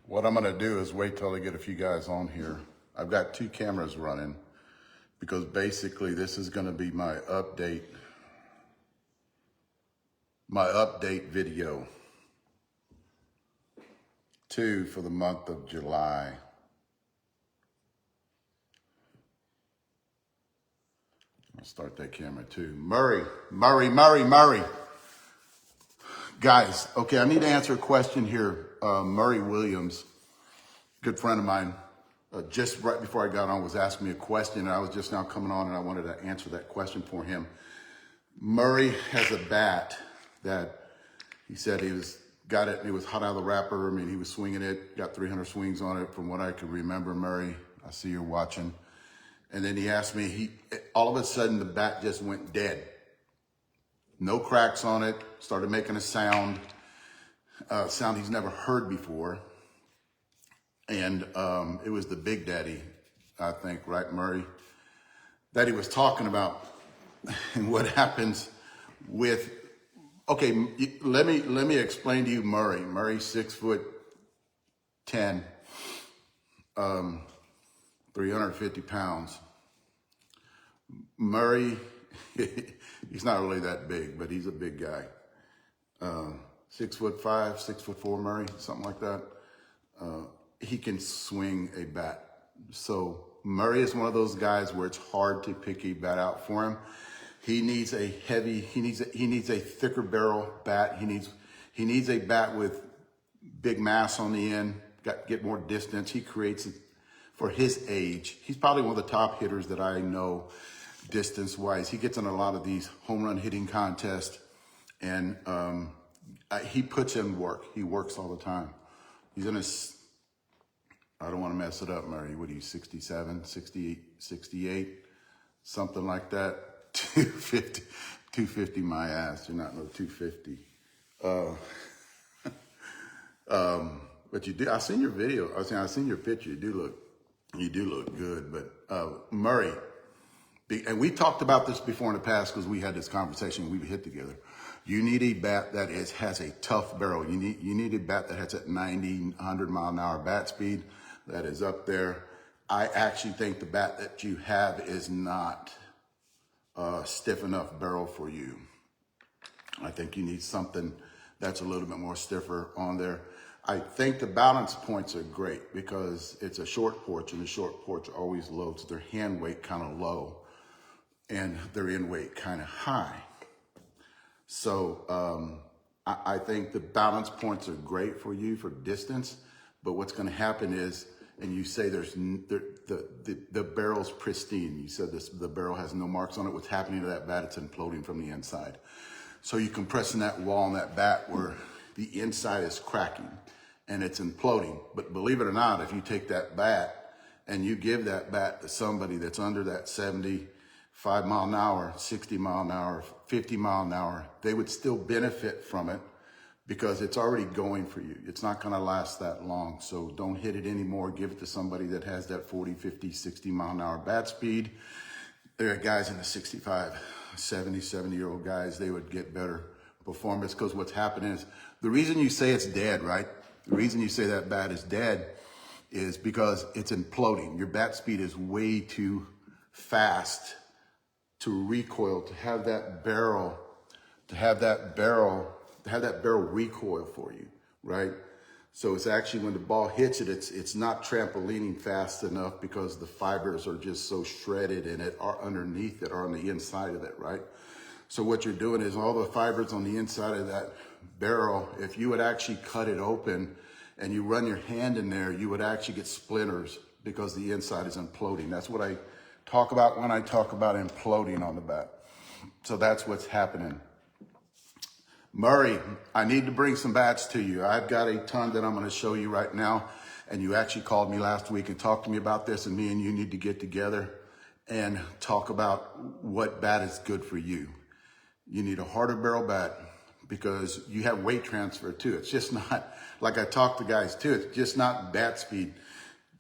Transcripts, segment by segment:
What I'm gonna do is wait till I get a few guys on here. I've got two cameras running because basically this is gonna be my update video for the month of July. I'll start that camera too. Murray. Guys, okay, I need to answer a question here. Murray Williams, good friend of mine, just right before I got on was asking me a question, and I was just now coming on and I wanted to answer that question for him. Murray has a bat that he said got it, and it was hot out of the wrapper. I mean, he was swinging it, got 300 swings on it from what I can remember. Murray, I see you're watching. And then he asked me, all of a sudden the bat just went dead. No cracks on it, started making a sound he's never heard before. And it was the Big Daddy, I think, right, Murray, that he was talking about. And what happens with, okay, let me explain to you Murray. Murray's 6'10", 350 pounds. Murray, he's not really that big, but he's a big guy. 6'5", 6'4", Murray, something like that. He can swing a bat. So Murray is one of those guys where it's hard to pick a bat out for him. He needs a thicker barrel bat. He needs a bat with big mass on the end, get more distance. He creates it for his age. He's probably one of the top hitters that I know distance-wise. He gets in a lot of these home run hitting contests, and he puts in work. He works all the time. He's in his, I don't want to mess it up, Murray. What are you, 67, 68, 68, something like that? 250 my ass. You're not no 250. But you do. I seen your video. I seen your picture. You do look good. But Murray, and we talked about this before in the past because we had this conversation. We've hit together. You need a bat that has a tough barrel. You need a bat that has that 90, 100 mile an hour bat speed that is up there. I actually think the bat that you have is not stiff enough barrel for you. I think you need something that's a little bit more stiffer on there. I think the balance points are great because it's a short porch, and the short porch always loads their hand weight kind of low and their end weight kind of high. So I think the balance points are great for you for distance, but what's going to happen is, and you say the barrel's pristine. You said the barrel has no marks on it. What's happening to that bat? It's imploding from the inside. So you're compressing that wall on that bat where the inside is cracking and it's imploding. But believe it or not, if you take that bat and you give that bat to somebody that's under that 75 mile an hour, 60 mile an hour, 50 mile an hour, they would still benefit from it because it's already going for you. It's not gonna last that long. So don't hit it anymore. Give it to somebody that has that 40, 50, 60 mile an hour bat speed. There are guys in the 65, 70-year-old guys, they would get better performance because what's happening is, the reason you say it's dead, right? The reason you say that bat is dead is because it's imploding. Your bat speed is way too fast to recoil, to have that barrel recoil for you, right? So it's actually when the ball hits it, it's not trampolining fast enough because the fibers are just so shredded and it are underneath it or on the inside of it, right? So what you're doing is all the fibers on the inside of that barrel, if you would actually cut it open and you run your hand in there, you would actually get splinters because the inside is imploding. That's what I talk about when I talk about imploding on the bat. So that's what's happening. Murray, I need to bring some bats to you. I've got a ton that I'm going to show you right now. And you actually called me last week and talked to me about this, and me and you need to get together and talk about what bat is good for you. You need a harder barrel bat because you have weight transfer too. It's just not, like I talk to guys too, it's just not bat speed.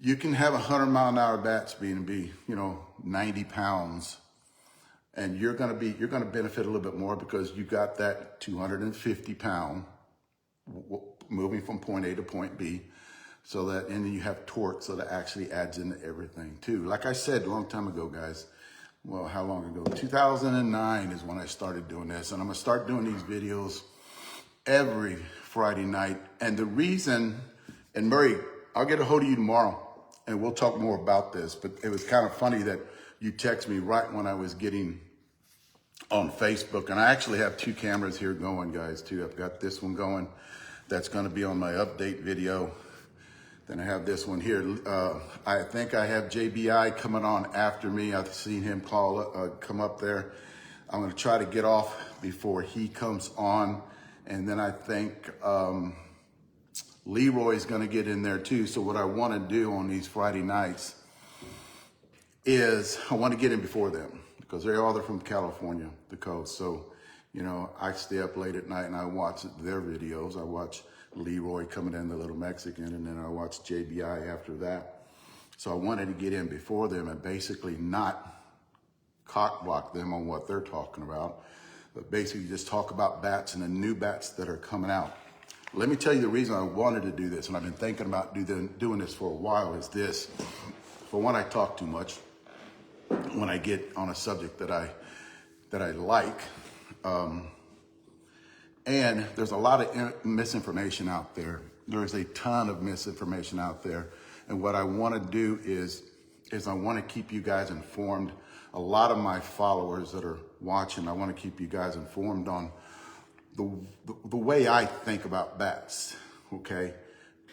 You can have 100 mile an hour bat speed and be, 90 pounds. And you're gonna benefit a little bit more because you got that 250 pound moving from point A to point B. So that, and then you have torque, so that actually adds into everything too. Like I said a long time ago, guys, well, how long ago? 2009 is when I started doing this, and I'm gonna start doing these videos every Friday night. And the reason, and Murray, I'll get a hold of you tomorrow and we'll talk more about this, but it was kind of funny that you text me right when I was getting on Facebook. And I actually have 2 cameras here going, guys, too. I've got this one going that's gonna be on my update video. Then I have this one here. I think I have JBI coming on after me. I've seen him come up there. I'm gonna try to get off before he comes on. And then I think Leroy's gonna get in there too. So what I wanna do on these Friday nights is I wanna get in before them because they're all from California, the coast. So, you know, I stay up late at night and I watch their videos. I watch Leroy coming in, the little Mexican, and then I watched JBI after that. So I wanted to get in before them and basically not cock block them on what they're talking about, but basically just talk about bats and the new bats that are coming out. Let me tell you the reason I wanted to do this, and I've been thinking about doing this for a while, is this. For one, I talk too much when I get on a subject that I like. And there's a lot of misinformation out there. There's a ton of misinformation out there. And what I want to do is I want to keep you guys informed. A lot of my followers that are watching, I want to keep you guys informed on the way I think about bats, okay?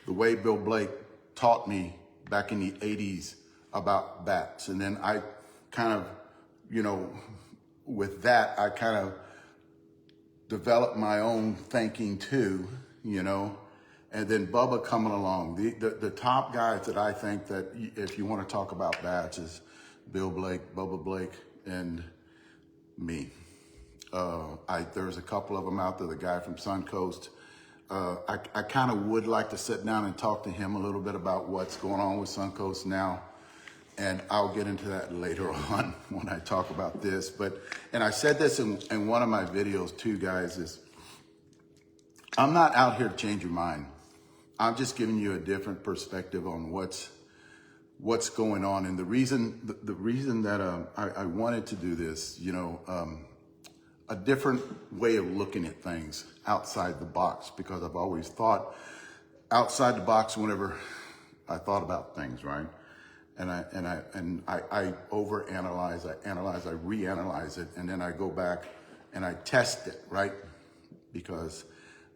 The way Bill Blake taught me back in the 80s about bats. And then I kind of, you know, with that, I kind of develop my own thinking too, you know, and then Bubba coming along. The top guys that I think that if you want to talk about bats is Bill Blake, Bubba Blake, and me. There's a couple of them out there, the guy from Suncoast. I kind of would like to sit down and talk to him a little bit about what's going on with Suncoast now. And I'll get into that later on when I talk about this. And I said this in one of my videos too, guys, is I'm not out here to change your mind. I'm just giving you a different perspective on what's going on. And the reason that I wanted to do this, you know, a different way of looking at things outside the box, because I've always thought outside the box whenever I thought about things, right? And I overanalyze, I analyze, I reanalyze it, and then I go back and I test it, right? Because,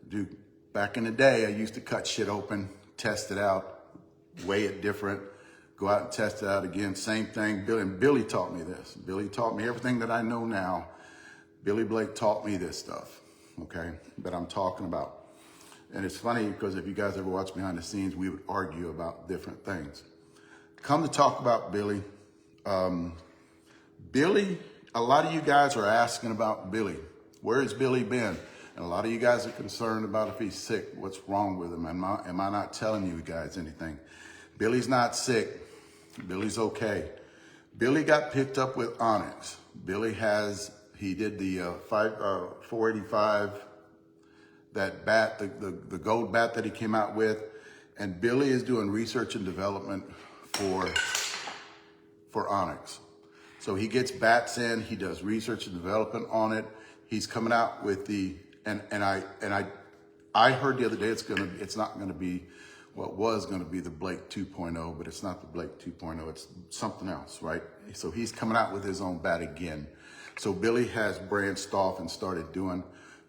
dude, back in the day, I used to cut shit open, test it out, weigh it different, go out and test it out again. Same thing. Billy taught me this. Billy taught me everything that I know now. Billy Blake taught me this stuff, okay, that I'm talking about. And it's funny because if you guys ever watch behind the scenes, we would argue about different things. Come to talk about Billy. Billy, a lot of you guys are asking about Billy. Where has Billy been? And a lot of you guys are concerned about if he's sick. What's wrong with him? Am I not telling you guys anything? Billy's not sick. Billy's okay. Billy got picked up with Onyx. He did the 485, that bat, the gold bat that he came out with. And Billy is doing research and development for Onyx. So he gets bats in, he does research and development on it. He's coming out with and I heard the other day it's not gonna be what was gonna be the Blake 2.0, but it's not the Blake 2.0, it's something else, right? So he's coming out with his own bat again. So Billy has branched off and started doing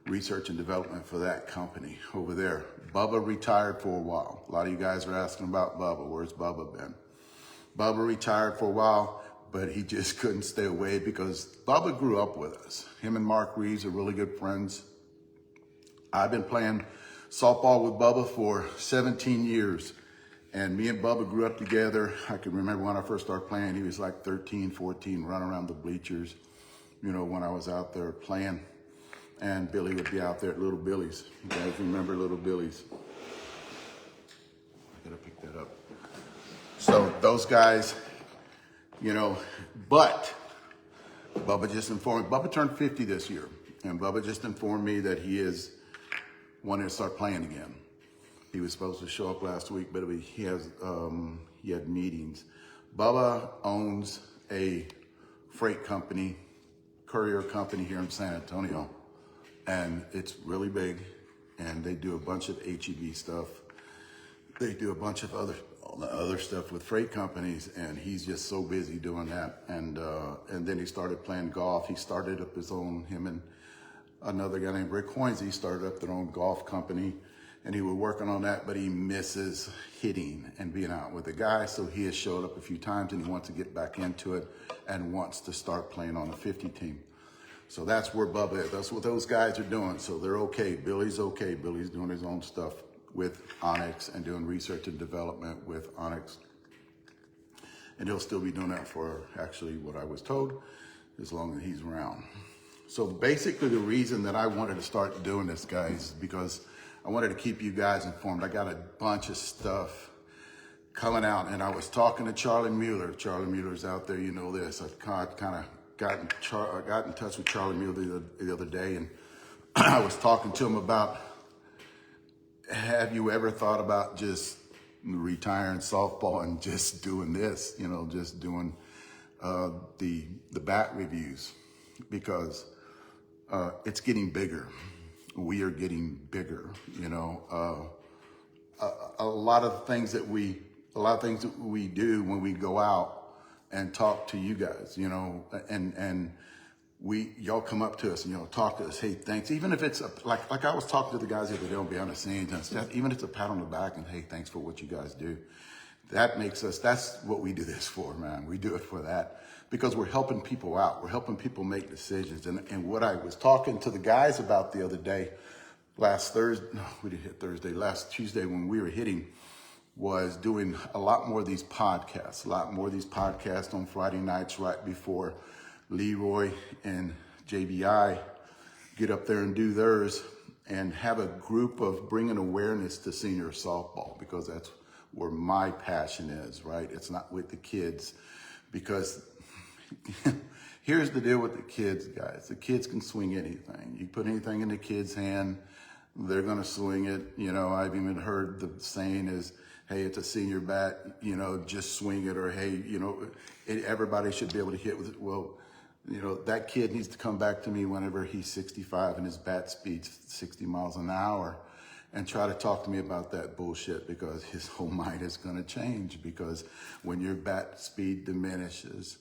research and development for that company over there. Bubba retired for a while. A lot of you guys are asking about Bubba. Where's Bubba been? Bubba retired for a while, but he just couldn't stay away because Bubba grew up with us. Him and Mark Reeves are really good friends. I've been playing softball with Bubba for 17 years. And me and Bubba grew up together. I can remember when I first started playing, he was like 13, 14, running around the bleachers, you know, when I was out there playing. And Billy would be out there at Little Billy's. You guys remember Little Billy's? I gotta pick that up. So those guys, you know, but Bubba just informed me, Bubba turned 50 this year. And Bubba just informed me that he is wanting to start playing again. He was supposed to show up last week, but he had meetings. Bubba owns a freight company, courier company here in San Antonio, and it's really big, and they do a bunch of HEB stuff. They do a bunch of other stuff with freight companies, and he's just so busy doing that. And then he started playing golf. He started up his own, him and another guy named Rick Hoynes, he started up their own golf company, and he was working on that, but he misses hitting and being out with the guys. So he has showed up a few times, and he wants to get back into it and wants to start playing on the 50 team. So that's where Bubba is. That's what those guys are doing. So they're okay. Billy's okay. Billy's doing his own stuff with Onyx and doing research and development with Onyx. And he'll still be doing that for, actually, what I was told, as long as he's around. So basically the reason that I wanted to start doing this, guys, is because I wanted to keep you guys informed. I got a bunch of stuff coming out, and I was talking to Charlie Mueller. Charlie Mueller's out there, you know this. I kind of got in touch with Charlie Mueller the other day, and I was talking to him about, have you ever thought about just retiring softball and just doing this, you know, just doing the bat reviews? Because it's getting bigger. We are getting bigger, you know. A lot of things that we do when we go out and talk to you guys, you know, and y'all come up to us and y'all talk to us. Hey, thanks. Even if it's like I was talking to the guys the other day on behind the scenes and stuff. Even if it's a pat on the back and hey, thanks for what you guys do. That makes us. That's what we do this for, man. We do it for that because we're helping people out. We're helping people make decisions. And what I was talking to the guys about the other day, last Tuesday when we were hitting, was doing a lot more of these podcasts. On Friday nights right before Leroy and JBI get up there and do theirs, and have a group of bringing awareness to senior softball, because that's where my passion is, right? It's not with the kids, because here's the deal with the kids, guys. The kids can swing anything. You put anything in the kid's hand, they're gonna swing it. You know, I've even heard the saying is, hey, it's a senior bat, you know, just swing it, or hey, you know, everybody should be able to hit with it. Well, you know, that kid needs to come back to me whenever he's 65 and his bat speed's 60 miles an hour and try to talk to me about that bullshit, because his whole mind is going to change. Because when your bat speed diminishes,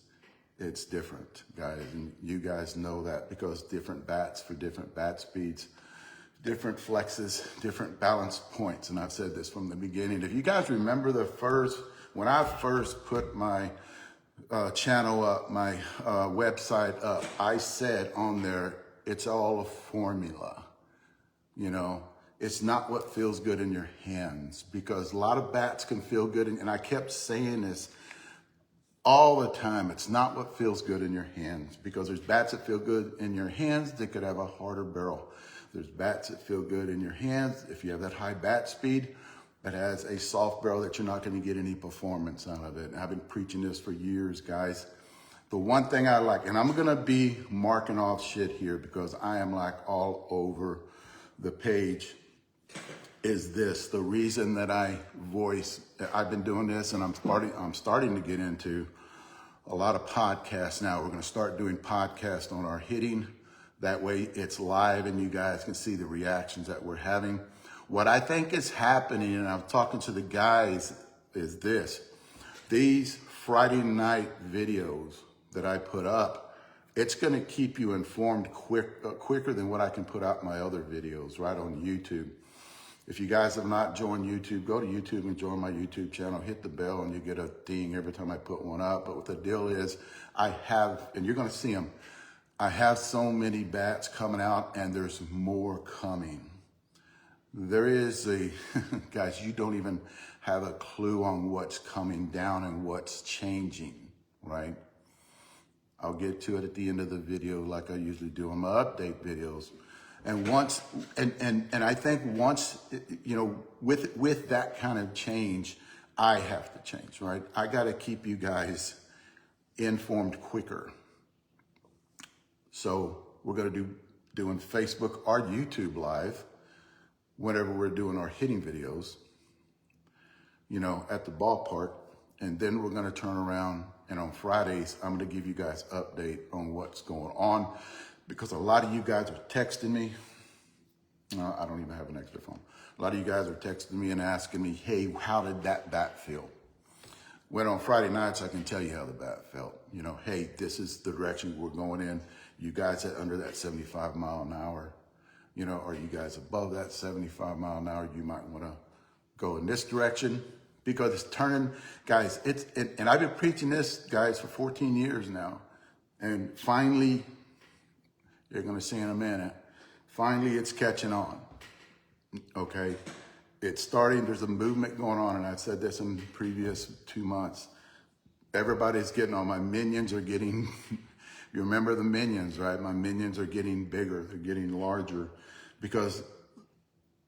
it's different, guys. And you guys know that, because different bats for different bat speeds, different flexes, different balance points. And I've said this from the beginning. If you guys remember when I first put my channel up, my website up, I said on there, it's all a formula. You know, it's not what feels good in your hands, because a lot of bats can feel good. And I kept saying this all the time. It's not what feels good in your hands, because there's bats that feel good in your hands that could have a harder barrel. There's bats that feel good in your hands if you have that high bat speed, that has a soft barrel that you're not going to get any performance out of it. And I've been preaching this for years, guys. The one thing I like, and I'm going to be marking off shit here because I am like all over the page, is this. The reason that I've been doing this, and I'm starting to get into a lot of podcasts now. We're going to start doing podcasts on our hitting. That way it's live and you guys can see the reactions that we're having. What I think is happening, and I'm talking to the guys, is this. These Friday night videos that I put up, it's going to keep you informed quicker than what I can put out my other videos right on YouTube. If you guys have not joined YouTube, go to YouTube and join my YouTube channel. Hit the bell and you get a ding every time I put one up. But what the deal is, I have, and you're going to see them, I have so many bats coming out, and there's more coming. There is guys, you don't even have a clue on what's coming down and what's changing, right? I'll get to it at the end of the video like I usually do on my update videos. And I think once, you know, with that kind of change, I have to change, right? I got to keep you guys informed quicker. So we're going to doing Facebook or YouTube Live. whenever we're doing our hitting videos, you know, at the ballpark. And then we're going to turn around, and on Fridays, I'm going to give you guys update on what's going on, because a lot of you guys are texting me. No, I don't even have an extra phone. A lot of you guys are texting me and asking me, hey, how did that bat feel? When on Friday nights, I can tell you how the bat felt. You know, hey, this is the direction we're going in. You guys are under that 75 mile an hour. You know, are you guys above that 75 mile an hour? You might want to go in this direction, because it's turning, guys. And I've been preaching this, guys, for 14 years now. And finally, you're going to see in a minute, finally it's catching on. Okay. It's starting, there's a movement going on, and I said this in the previous 2 months. Everybody's getting on. My minions are getting, you remember the minions, right? My minions are getting bigger, they're getting larger, because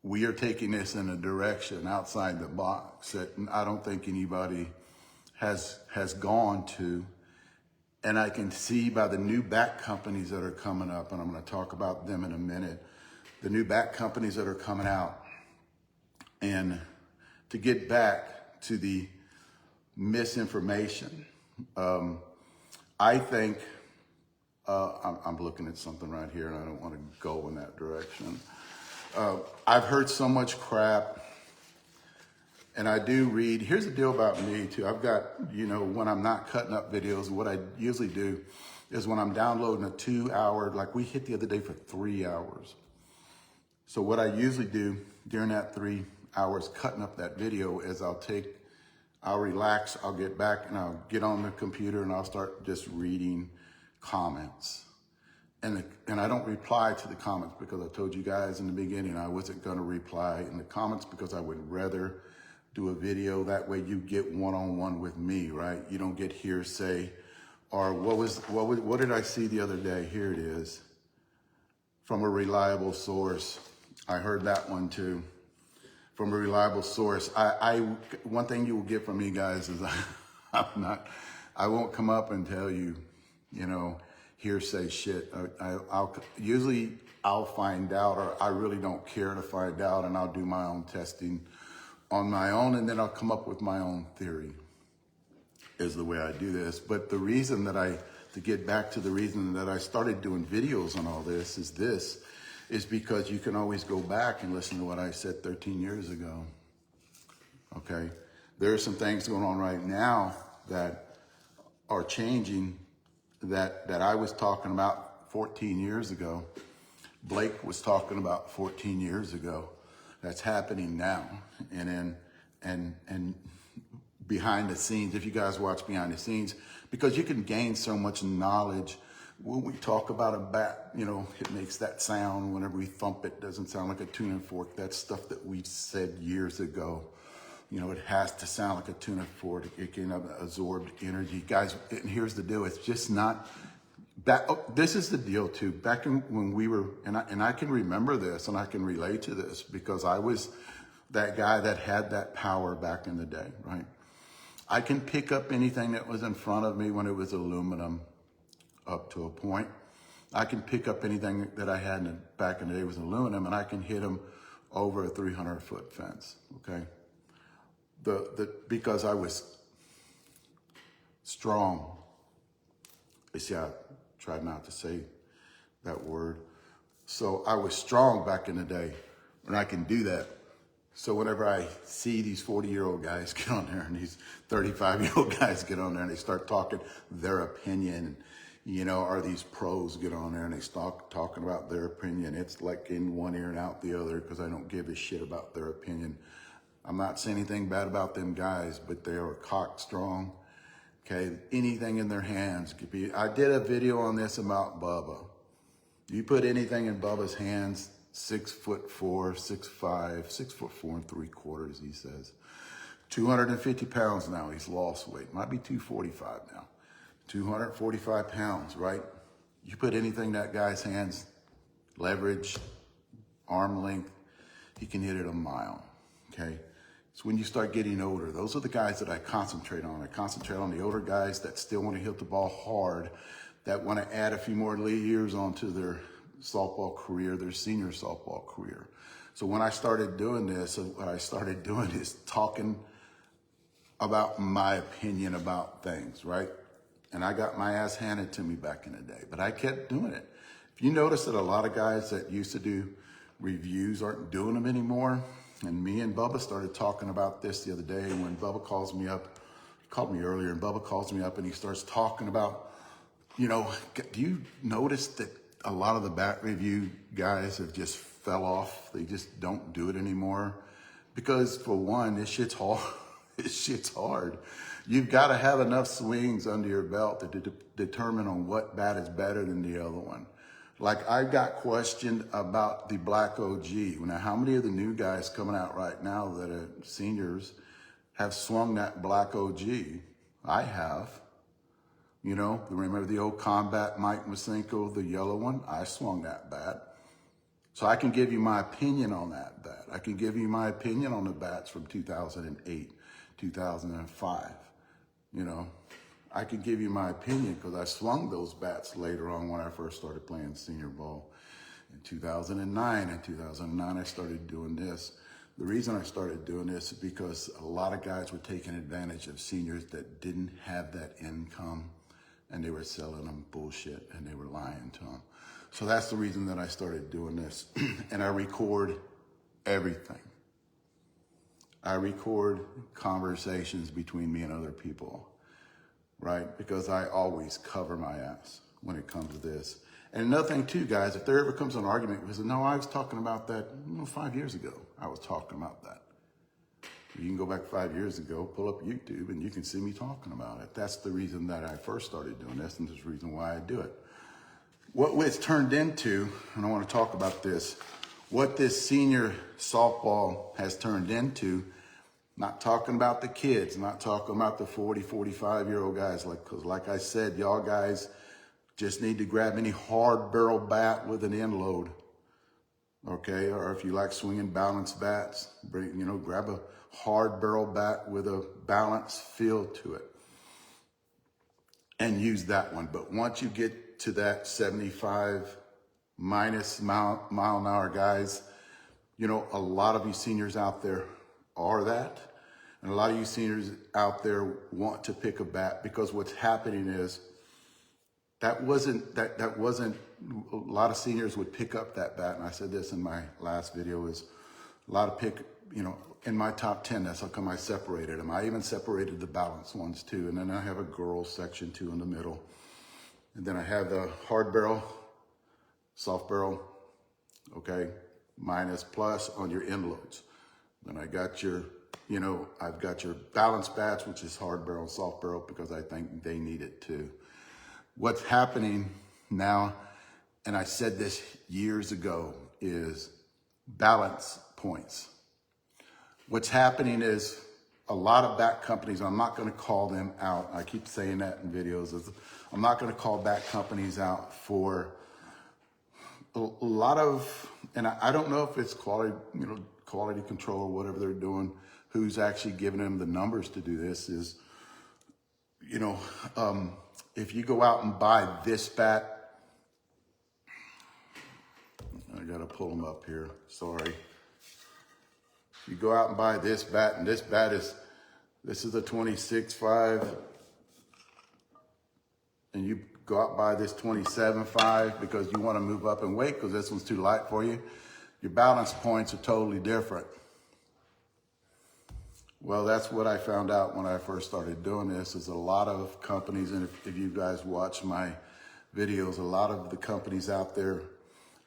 we are taking this in a direction outside the box that I don't think anybody has gone to. And I can see by the new bat companies that are coming up, and I'm going to talk about them in a minute, the new bat companies that are coming out. And to get back to the misinformation, I think, I'm looking at something right here, and I don't want to go in that direction. I've heard so much crap, and I do read. Here's the deal about me too. I've got, you know, when I'm not cutting up videos, what I usually do is when I'm downloading a 2 hour, like we hit the other day for 3 hours. So what I usually do during that 3 hours cutting up that video is I'll relax, I'll get back, and I'll get on the computer and I'll start just reading comments. And I don't reply to the comments, because I told you guys in the beginning I wasn't going to reply in the comments, because I would rather do a video. That way you get one-on-one with me, right? You don't get hearsay. Or what did I see the other day? Here it is. From a reliable source. I heard that one too. From a reliable source. One thing you will get from me, guys, is I won't come up and tell you, you know, hearsay shit. I'll find out, or I really don't care to find out, and I'll do my own testing on my own, and then I'll come up with my own theory, is the way I do this. But the reason that to get back to the reason that I started doing videos on all this is because you can always go back and listen to what I said 13 years ago. Okay? There are some things going on right now that are changing that I was talking about 14 years ago. Blake was talking about 14 years ago. That's happening now. And behind the scenes, if you guys watch behind the scenes, because you can gain so much knowledge. When we talk about a bat, you know, it makes that sound. Whenever we thump it, doesn't sound like a tuning fork. That's stuff that we said years ago. You know, it has to sound like a tuning fork. It can have absorbed energy. Guys, and here's the deal. It's just not back. Oh, this is the deal too. Back when we were, and I can remember this, and I can relate to this, because I was that guy that had that power back in the day, right? I can pick up anything that was in front of me when it was aluminum, up to a point. I can pick up anything that I had back in the day was aluminum, and I can hit them over a 300-foot fence, okay? Because I was strong. You see, I tried not to say that word. So I was strong back in the day, and I can do that. So whenever I see these 40-year-old guys get on there, and these 35-year-old guys get on there, and they start talking their opinion, you know, or these pros get on there and they start talking about their opinion, it's like in one ear and out the other, because I don't give a shit about their opinion. I'm not saying anything bad about them guys, but they are cock strong. Okay, anything in their hands could be. I did a video on this about Bubba. You put anything in Bubba's hands, 6'4", 6'5", 6'4" 3/4", he says. 250 pounds now, he's lost weight. Might be 245 now. 245 pounds, right? You put anything in that guy's hands, leverage, arm length, he can hit it a mile, okay? So when you start getting older, those are the guys that I concentrate on. I concentrate on the older guys that still want to hit the ball hard, that want to add a few more years onto their softball career, their senior softball career. So when I started doing this, what I started doing is talking about my opinion about things, right? And I got my ass handed to me back in the day, but I kept doing it. If you notice that a lot of guys that used to do reviews aren't doing them anymore, and me and Bubba started talking about this the other day, and when Bubba calls me up, he called me earlier, and Bubba calls me up and he starts talking about, you know, do you notice that a lot of the bat review guys have just fell off? They just don't do it anymore. Because for one, this shit's hard. This shit's hard. You've got to have enough swings under your belt to determine on what bat is better than the other one. Like I got questioned about the Black OG. Now, how many of the new guys coming out right now that are seniors have swung that Black OG? I have. You know, remember the old Combat Mike Masenko, the yellow one? I swung that bat. So I can give you my opinion on that bat. I can give you my opinion on the bats from 2008, 2005. You know, I can give you my opinion because I swung those bats later on when I first started playing senior ball in 2009. In 2009, I started doing this. The reason I started doing this is because a lot of guys were taking advantage of seniors that didn't have that income, and they were selling them bullshit and they were lying to them. So that's the reason that I started doing this. And I record everything. I record conversations between me and other people, right? Because I always cover my ass when it comes to this. And another thing too, guys, if there ever comes an argument, because no, I was talking about that 5 years ago. I was talking about that. You can go back 5 years ago, pull up YouTube, and you can see me talking about it. That's the reason that I first started doing this, and there's the reason why I do it. What it's turned into, and I want to talk about this, what this senior softball has turned into, not talking about the kids, not talking about the 40, 45-year-old guys, because like I said, y'all guys just need to grab any hard barrel bat with an end load, okay? Or if you like swinging balanced bats, grab a hard barrel bat with a balanced feel to it and use that one. But once you get to that 75 minus mile an hour guys, you know, a lot of you seniors out there are that. And a lot of you seniors out there want to pick a bat because what's happening is that wasn't, a lot of seniors would pick up that bat. And I said this in my last video is a lot of in my top 10, that's how come I separated them. I even separated the balanced ones too. And then I have a girls section too in the middle. And then I have the hard barrel, soft barrel, okay, minus plus on your end loads. Then I got your, I've got your balanced bats, which is hard barrel, soft barrel, because I think they need it too. What's happening now, and I said this years ago, is balance points. What's happening is a lot of bat companies, I'm not going to call them out. I keep saying that in videos. I'm not going to call bat companies out for a lot of, and I don't know if it's quality control or whatever they're doing, who's actually giving them the numbers to do this is, if you go out and buy this bat, I got to pull them up here. Sorry. You go out and buy this bat, and this bat is, this is a 26.5, and you go out and buy this 27.5 because you want to move up in weight because this one's too light for you. Your balance points are totally different. Well, that's what I found out when I first started doing this, is a lot of companies, and if you guys watch my videos, a lot of the companies out there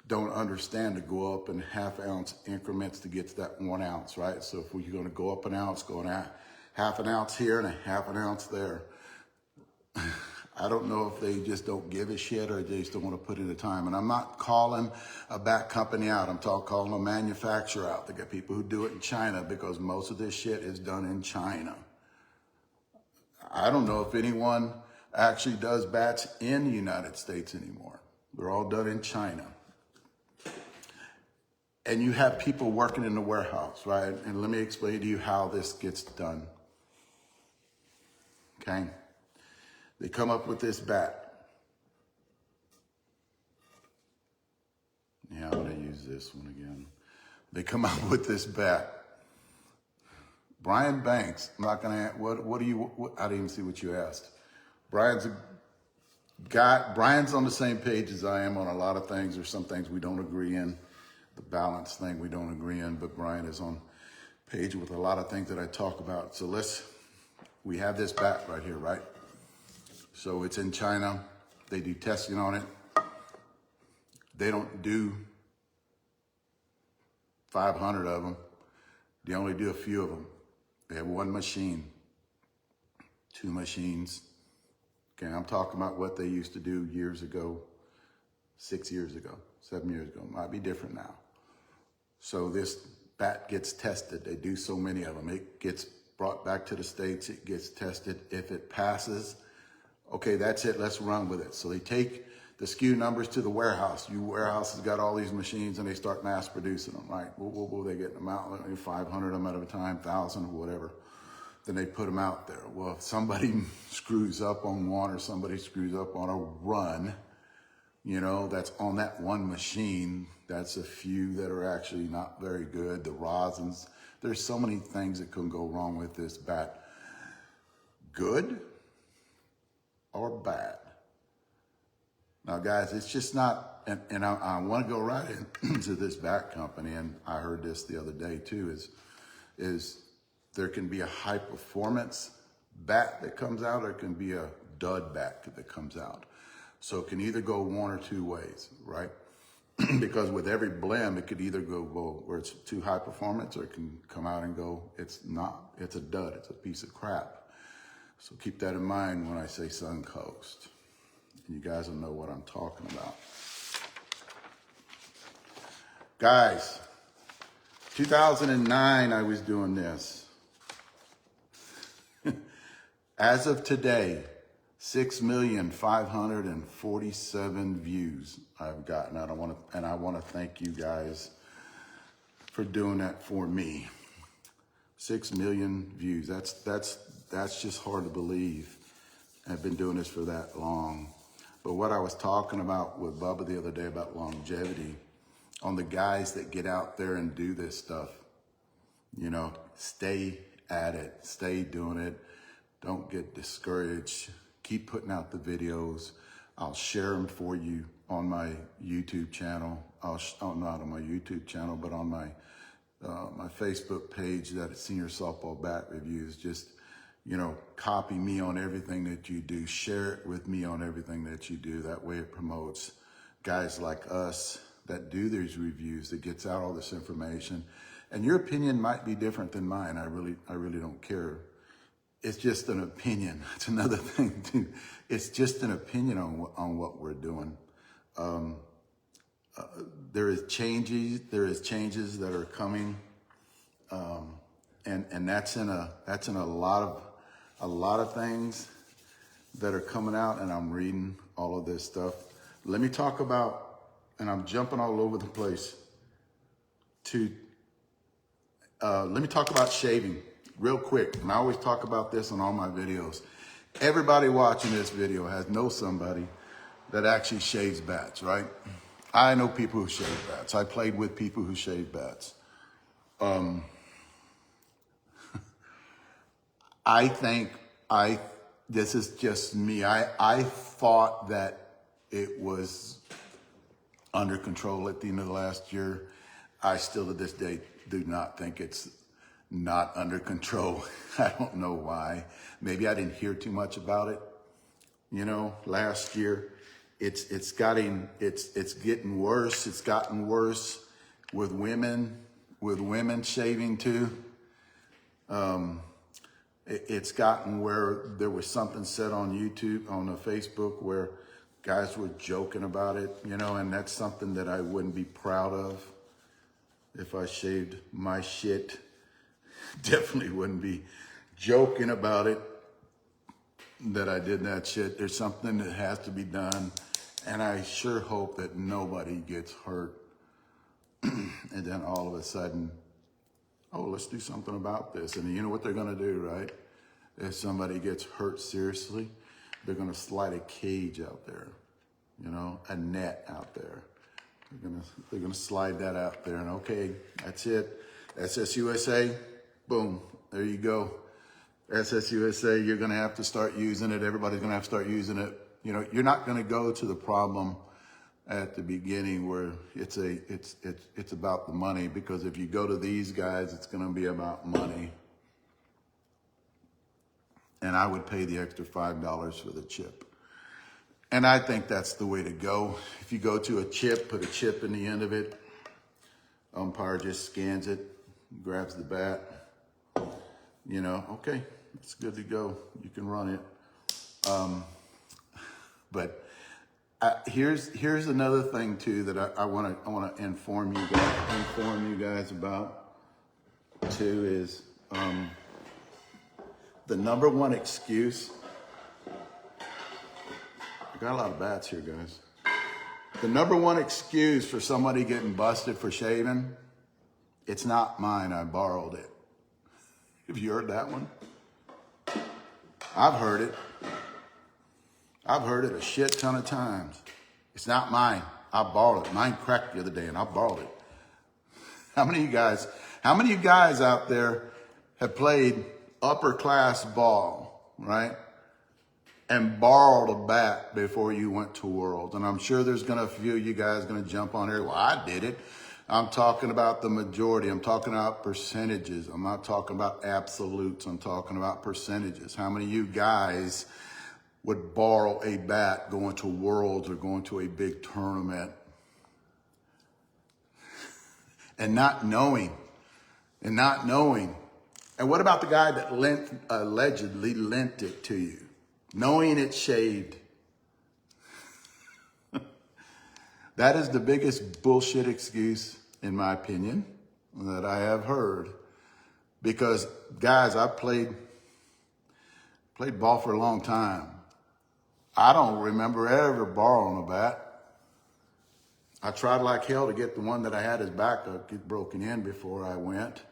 don't understand to go up in half-ounce increments to get to that 1 ounce, right? So if you're going to go up an ounce, going at half an ounce here and a half an ounce there. I don't know if they just don't give a shit or they just don't want to put in the time. And I'm not calling a bat company out. I'm calling a manufacturer out. They got people who do it in China because most of this shit is done in China. I don't know if anyone actually does bats in the United States anymore. They're all done in China. And you have people working in the warehouse, right? And let me explain to you how this gets done. Okay? They come up with this bat. Yeah, I'm gonna use this one again. They come out with this bat. Brian Banks, I'm not gonna, what do you, I didn't even see what you asked. Brian's on the same page as I am on a lot of things. There's some things we don't agree in. The balance thing we don't agree in, but Brian is on page with a lot of things that I talk about. So we have this bat right here, right? So it's in China. They do testing on it. They don't do 500 of them. They only do a few of them. They have one machine, 2 machines. Okay, I'm talking about what they used to do years ago, 6 years ago, 7 years ago. Might be different now. So this bat gets tested. They do so many of them. It gets brought back to the States. It gets tested. If it passes, okay, that's it. Let's run with it. So they take the SKU numbers to the warehouse. Your warehouse has got all these machines and they start mass producing them, right? They get them out, 500 of them at a time, 1,000 or whatever. Then they put them out there. Well, if somebody screws up on one or somebody screws up on a run, you know, that's on that one machine, that's a few that are actually not very good. The rosins, there's so many things that can go wrong with this bat. Good or bad? Now, guys, it's just not, and I want to go right into this bat company, and I heard this the other day too, is there can be a high performance bat that comes out, or it can be a dud bat that comes out. So it can either go one or two ways, right? Because with every blend, it could either go where it's too high performance, or it can come out and go, it's not, it's a dud, it's a piece of crap. So keep that in mind when I say Suncoast. You guys will know what I'm talking about. Guys, 2009, I was doing this. As of today, 6,547,000 views I've gotten. I want to thank you guys for doing that for me. 6 million views. That's just hard to believe. I've been doing this for that long. But what I was talking about with Bubba the other day about longevity, on the guys that get out there and do this stuff, you know, stay at it, stay doing it. Don't get discouraged. Keep putting out the videos. I'll share them for you on my YouTube channel. Not on my YouTube channel, but on my Facebook page, that is Senior Softball Bat Reviews. Just, you know, copy me on everything that you do. Share it with me on everything that you do. That way it promotes guys like us that do these reviews, that gets out all this information. And your opinion might be different than mine. I really don't care. It's just an opinion. It's another thing too. It's just an opinion on what we're doing. There is changes that are coming, and that's in a lot of things that are coming out. And I'm reading all of this stuff. Let me talk about, and I'm jumping all over the place. Let me talk about shaving real quick. And I always talk about this on all my videos. Everybody watching this video knows somebody that actually shaves bats, right? I know people who shave bats. I played with people who shave bats. This is just me. I thought that it was under control at the end of the last year. I still to this day do not think it's not under control. I don't know why. Maybe I didn't hear too much about it. You know, last year, it's getting worse. It's gotten worse with women shaving too. It's gotten where there was something said on YouTube, on the Facebook, where guys were joking about it, you know, and that's something that I wouldn't be proud of. If I shaved my shit, definitely wouldn't be joking about it that I did that shit. There's something that has to be done, and I sure hope that nobody gets hurt. And then all of a sudden, oh, let's do something about this. And you know what they're gonna do, right? If somebody gets hurt seriously, they're gonna slide a cage out there, you know, a net out there. They're going to slide that out there, and okay, that's it. SSUSA, boom, there you go. SSUSA, you're going to have to start using it. Everybody's going to have to start using it. You know, you're not going to go to the problem at the beginning where it's about the money, because if you go to these guys, it's going to be about money. And I would pay the extra $5 for the chip. And I think that's the way to go. If you go to a chip, put a chip in the end of it. Umpire just scans it, grabs the bat. You know, okay, it's good to go. You can run it. But here's another thing too that I want to inform you guys about too is the number one excuse. I got a lot of bats here, guys. The number one excuse for somebody getting busted for shaving, it's not mine, I borrowed it. Have you heard that one? I've heard it. I've heard it a shit ton of times. It's not mine, I borrowed it. Mine cracked the other day and I borrowed it. How many of you guys out there have played upper class ball, right? And borrowed a bat before you went to Worlds? And I'm sure there's a few of you guys going to jump on here. Well, I did it. I'm talking about the majority. I'm talking about percentages. I'm not talking about absolutes. I'm talking about percentages. How many of you guys would borrow a bat going to Worlds or going to a big tournament and not knowing? And what about the guy that allegedly lent it to you, knowing it's shaved? That is the biggest bullshit excuse, in my opinion, that I have heard. Because, guys, I played ball for a long time. I don't remember ever borrowing a bat. I tried like hell to get the one that I had as backup get broken in before I went.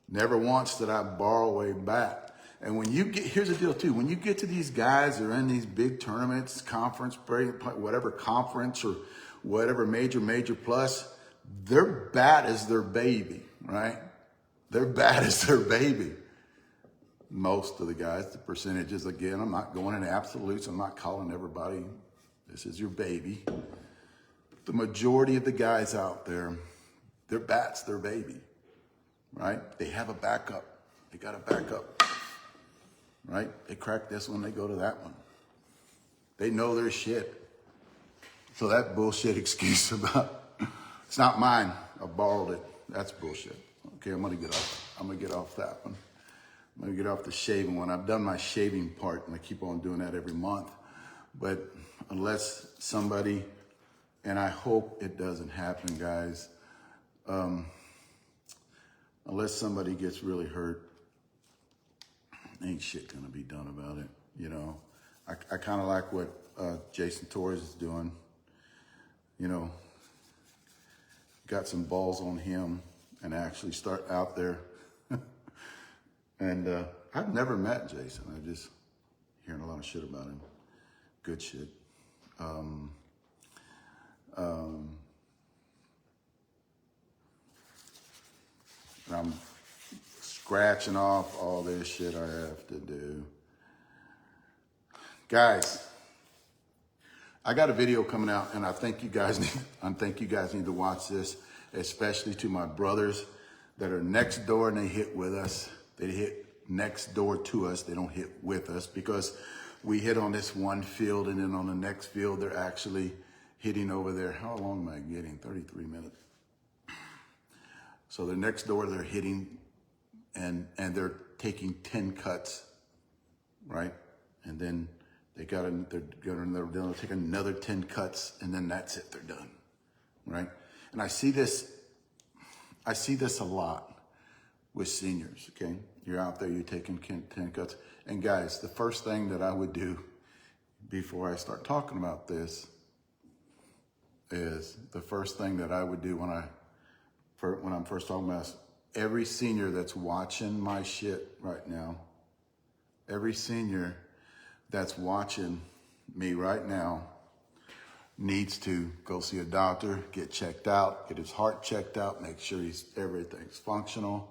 Never once did I borrow a bat. And when you get, here's the deal too, when you get to these guys that are in these big tournaments, conference, whatever conference or whatever major plus, their bat is their baby, right? Their bat is their baby. Most of the guys, the percentages, again, I'm not going in absolutes. I'm not calling everybody, this is your baby. The majority of the guys out there, their bat's their baby, right? They have a backup. They got a backup, right? They crack this one, they go to that one. They know their shit. So that bullshit excuse about, it's not mine, I borrowed it, that's bullshit. Okay, I'm gonna get off that one. I'm gonna get off the shaving one. I've done my shaving part and I keep on doing that every month. But unless somebody, and I hope it doesn't happen, guys, unless somebody gets really hurt, ain't shit gonna be done about it, you know. I kind of like what Jason Torres is doing, you know, got some balls on him and actually start out there. And I've never met Jason. I just hearing a lot of shit about him. Good shit. I'm scratching off all this shit I have to do. Guys, I got a video coming out, and I think you guys need to watch this, especially to my brothers that are next door and they hit with us. They hit next door to us. They don't hit with us because we hit on this one field, and then on the next field, they're actually hitting over there. How long am I getting? 33 minutes. So they're next door, they're hitting, and they're taking 10 cuts, right? And then they'll take another 10 cuts, and then that's it, they're done, right? And I see this a lot with seniors, okay? You're out there, you're taking 10 cuts. And guys, the first thing that I would do before I start talking about this is the first thing that I would do when I'm first talking about every senior that's watching my shit right now, every senior that's watching me right now, needs to go see a doctor, get checked out, get his heart checked out, make sure everything's functional,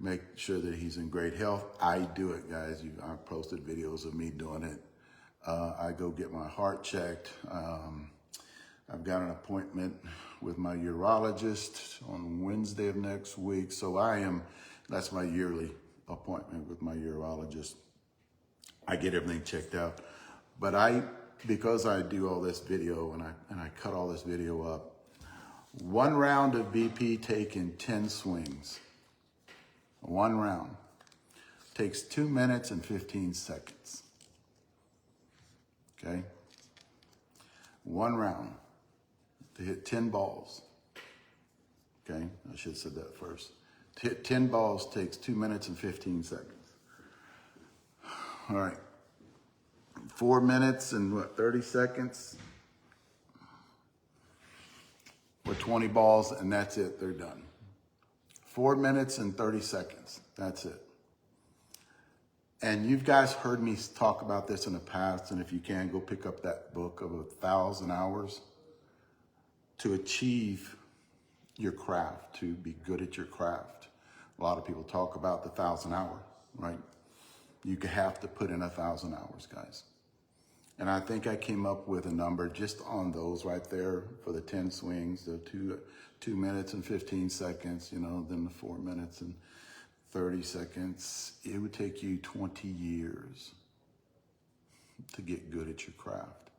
make sure that he's in great health. I do it, guys. I've posted videos of me doing it. I go get my heart checked. I've got an appointment with my urologist on Wednesday of next week. So that's my yearly appointment with my urologist. I get everything checked out. But because I do all this video and I cut all this video up, 1 round of BP taken 10 swings. 1 round takes 2 minutes and 15 seconds. Okay? 1 round to hit 10 balls. Okay? I should have said that first. To hit 10 balls takes 2 minutes and 15 seconds. All right. 4 minutes and 30 seconds. With 20 balls, and that's it. They're done. 4 minutes and 30 seconds. That's it. And you guys heard me talk about this in the past, and if you can, go pick up that book of 1,000 hours to achieve your craft, to be good at your craft. A lot of people talk about the 1,000 hour, right? You have to put in 1,000 hours, guys. And I think I came up with a number just on those right there for the 10 swings, the 2 minutes and 15 seconds, then the 4 minutes and 30 seconds. It would take you 20 years to get good at your craft.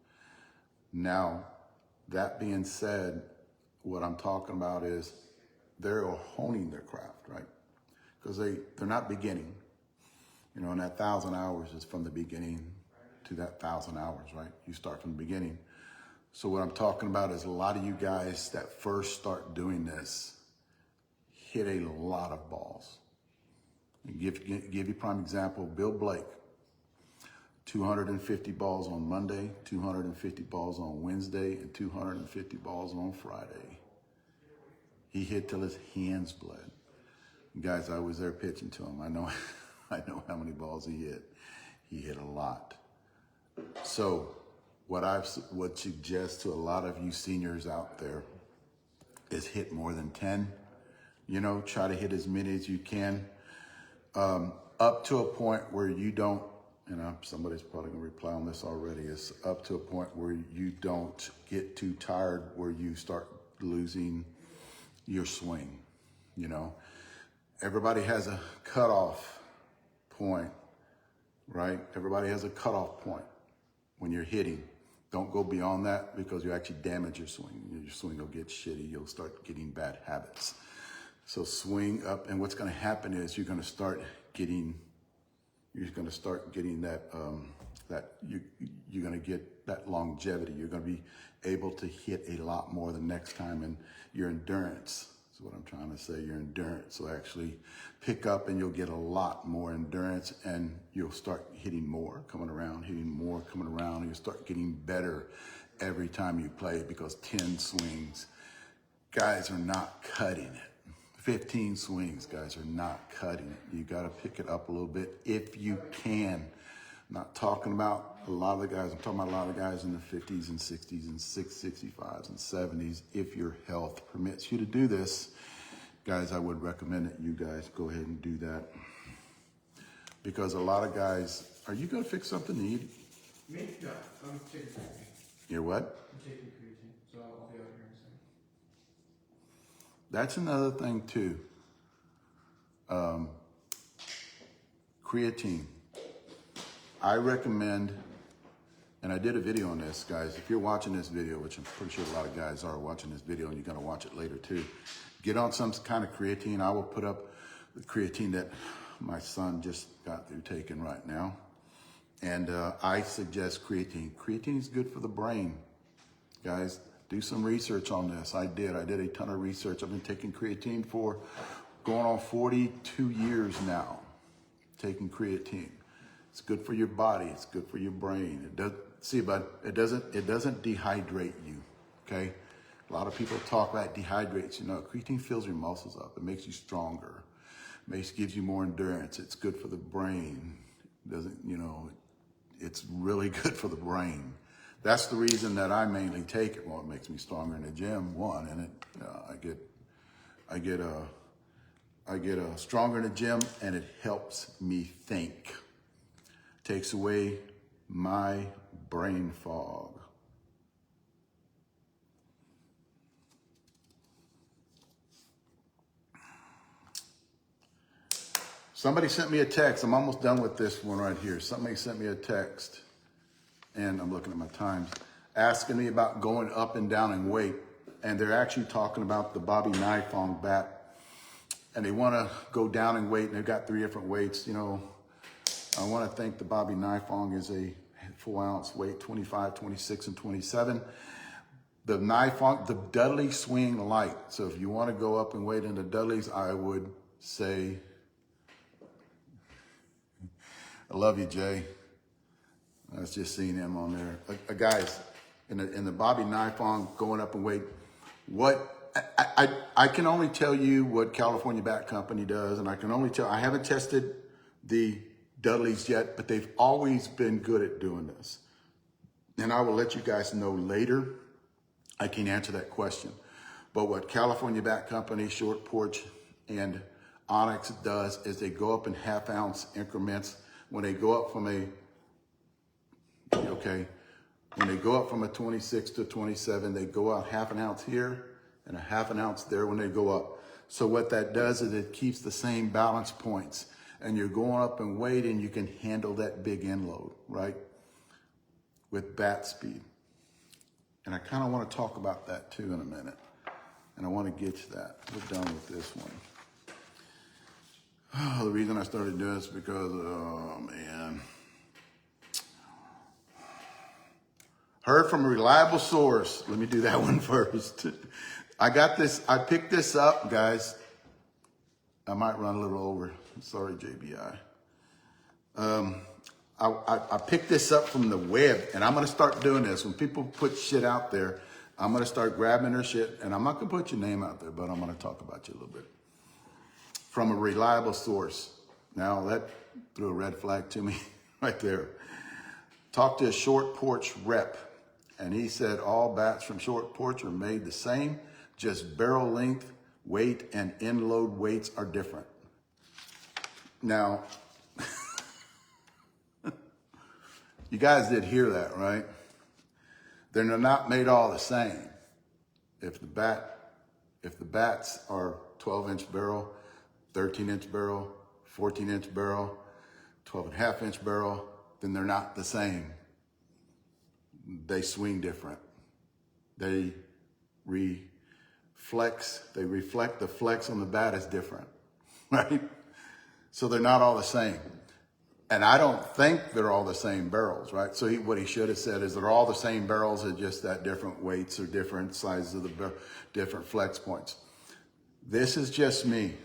Now, that being said, what I'm talking about is they're honing their craft, right? Because they're not beginning. And that 1,000 hours is from the beginning to that 1,000 hours, right? You start from the beginning. So what I'm talking about is a lot of you guys that first start doing this hit a lot of balls. And give you a prime example, Bill Blake, 250 balls on Monday, 250 balls on Wednesday, and 250 balls on Friday. He hit till his hands bled. Guys, I was there pitching to him. I know how many balls he hit. He hit a lot. So what I would suggest to a lot of you seniors out there is hit more than 10. Try to hit as many as you can. Up to a point where you don't, somebody's probably gonna reply on this already, is up to a point where you don't get too tired, where you start losing your swing. Everybody has a cutoff point, right? Everybody has a cutoff point when you're hitting. Don't go beyond that because you actually damage your swing. Your swing will get shitty. You'll start getting bad habits. So swing up, and what's going to happen is you're going to start getting that you're going to get that longevity. You're going to be able to hit a lot more the next time, and your endurance is what I'm trying to say. Your endurance will actually pick up, and you'll get a lot more endurance, and you'll start hitting more, coming around, and you'll start getting better every time you play, because 10 swings, guys, are not cutting it. 15 swings, guys, are not cutting it. You got to pick it up a little bit if you can. I'm not talking about a lot of the guys. I'm talking about a lot of guys in the 50s and 60s and 65s and 70s. If your health permits you to do this, guys, I would recommend that you guys go ahead and do that. Because a lot of guys, are you going to fix something to eat? Me? No, I'm taking creatine. You're what? I'm taking creatine, so I'll be out here in a second. That's another thing too. Creatine. I recommend, and I did a video on this, guys. If you're watching this video, which I'm pretty sure a lot of guys are watching this video, and you're going to watch it later too, get on some kind of creatine. I will put up the creatine that my son just got through taking right now. And I suggest creatine. Creatine is good for the brain. Guys, do some research on this. I did a ton of research. I've been taking creatine for going on 42 years now, taking creatine. It's good for your body. It's good for your brain. It does, see, bud, it doesn't dehydrate you, okay? A lot of people talk about it dehydrates. Creatine fills your muscles up. It makes you stronger. Gives you more endurance. It's good for the brain. It's really good for the brain. That's the reason that I mainly take it. Well, it makes me stronger in the gym, one, and I get stronger in the gym, and it helps me think. Takes away my brain fog. Somebody sent me a text. I'm almost done with this one right here. Somebody sent me a text, and I'm looking at my times, asking me about going up and down in weight. And they're actually talking about the Bobby Nifong bat. And they want to go down in weight, and they've got 3 different weights. You know, I want to think the Bobby Nifong is a 4-ounce weight, 25, 26, and 27. The Nifong, the Dudley Swing Light. So if you want to go up in weight in the Dudleys, I would say, I love you, Jay. I was just seeing him on there. Guys, in the Bobby Nifong going up in weight, what I can only tell you what California Bat Company does, and I can only tell, I haven't tested the Dudleys yet, but they've always been good at doing this. And I will let you guys know later. I can't answer that question. But what California Bat Company, Short Porch, and Onyx does is they go up in half-ounce increments. When they go up from when they go up from a 26 to 27, they go out half an ounce here and a half an ounce there when they go up. So what that does is it keeps the same balance points, and you're going up in weight and you can handle that big end load, right? With bat speed. And I kind of want to talk about that too in a minute. And I want to get to that. We're done with this one. Oh, the reason I started doing this is because, oh man. Heard from a reliable source. Let me do that one first. I got this, I picked this up, guys. I might run a little over. Sorry, JBI. I picked this up from the web, and I'm going to start doing this. When people put shit out there, I'm going to start grabbing their shit, and I'm not going to put your name out there, but I'm going to talk about you a little bit. From a reliable source. Now, that threw a red flag to me right there. Talked to a Short Porch rep, and he said all bats from Short Porch are made the same, just barrel length, weight, and end load weights are different. Now, you guys did hear that, right? They're not made all the same. If the bats are 12-inch barrel, 13-inch barrel, 14-inch barrel, 12.5-inch barrel, then they're not the same. They swing different. They reflect the flex on the bat is different, right? So they're not all the same. And I don't think they're all the same barrels, right? So what he should have said is they're all the same barrels, it's just that different weights or different sizes of the barrel, different flex points. This is just me.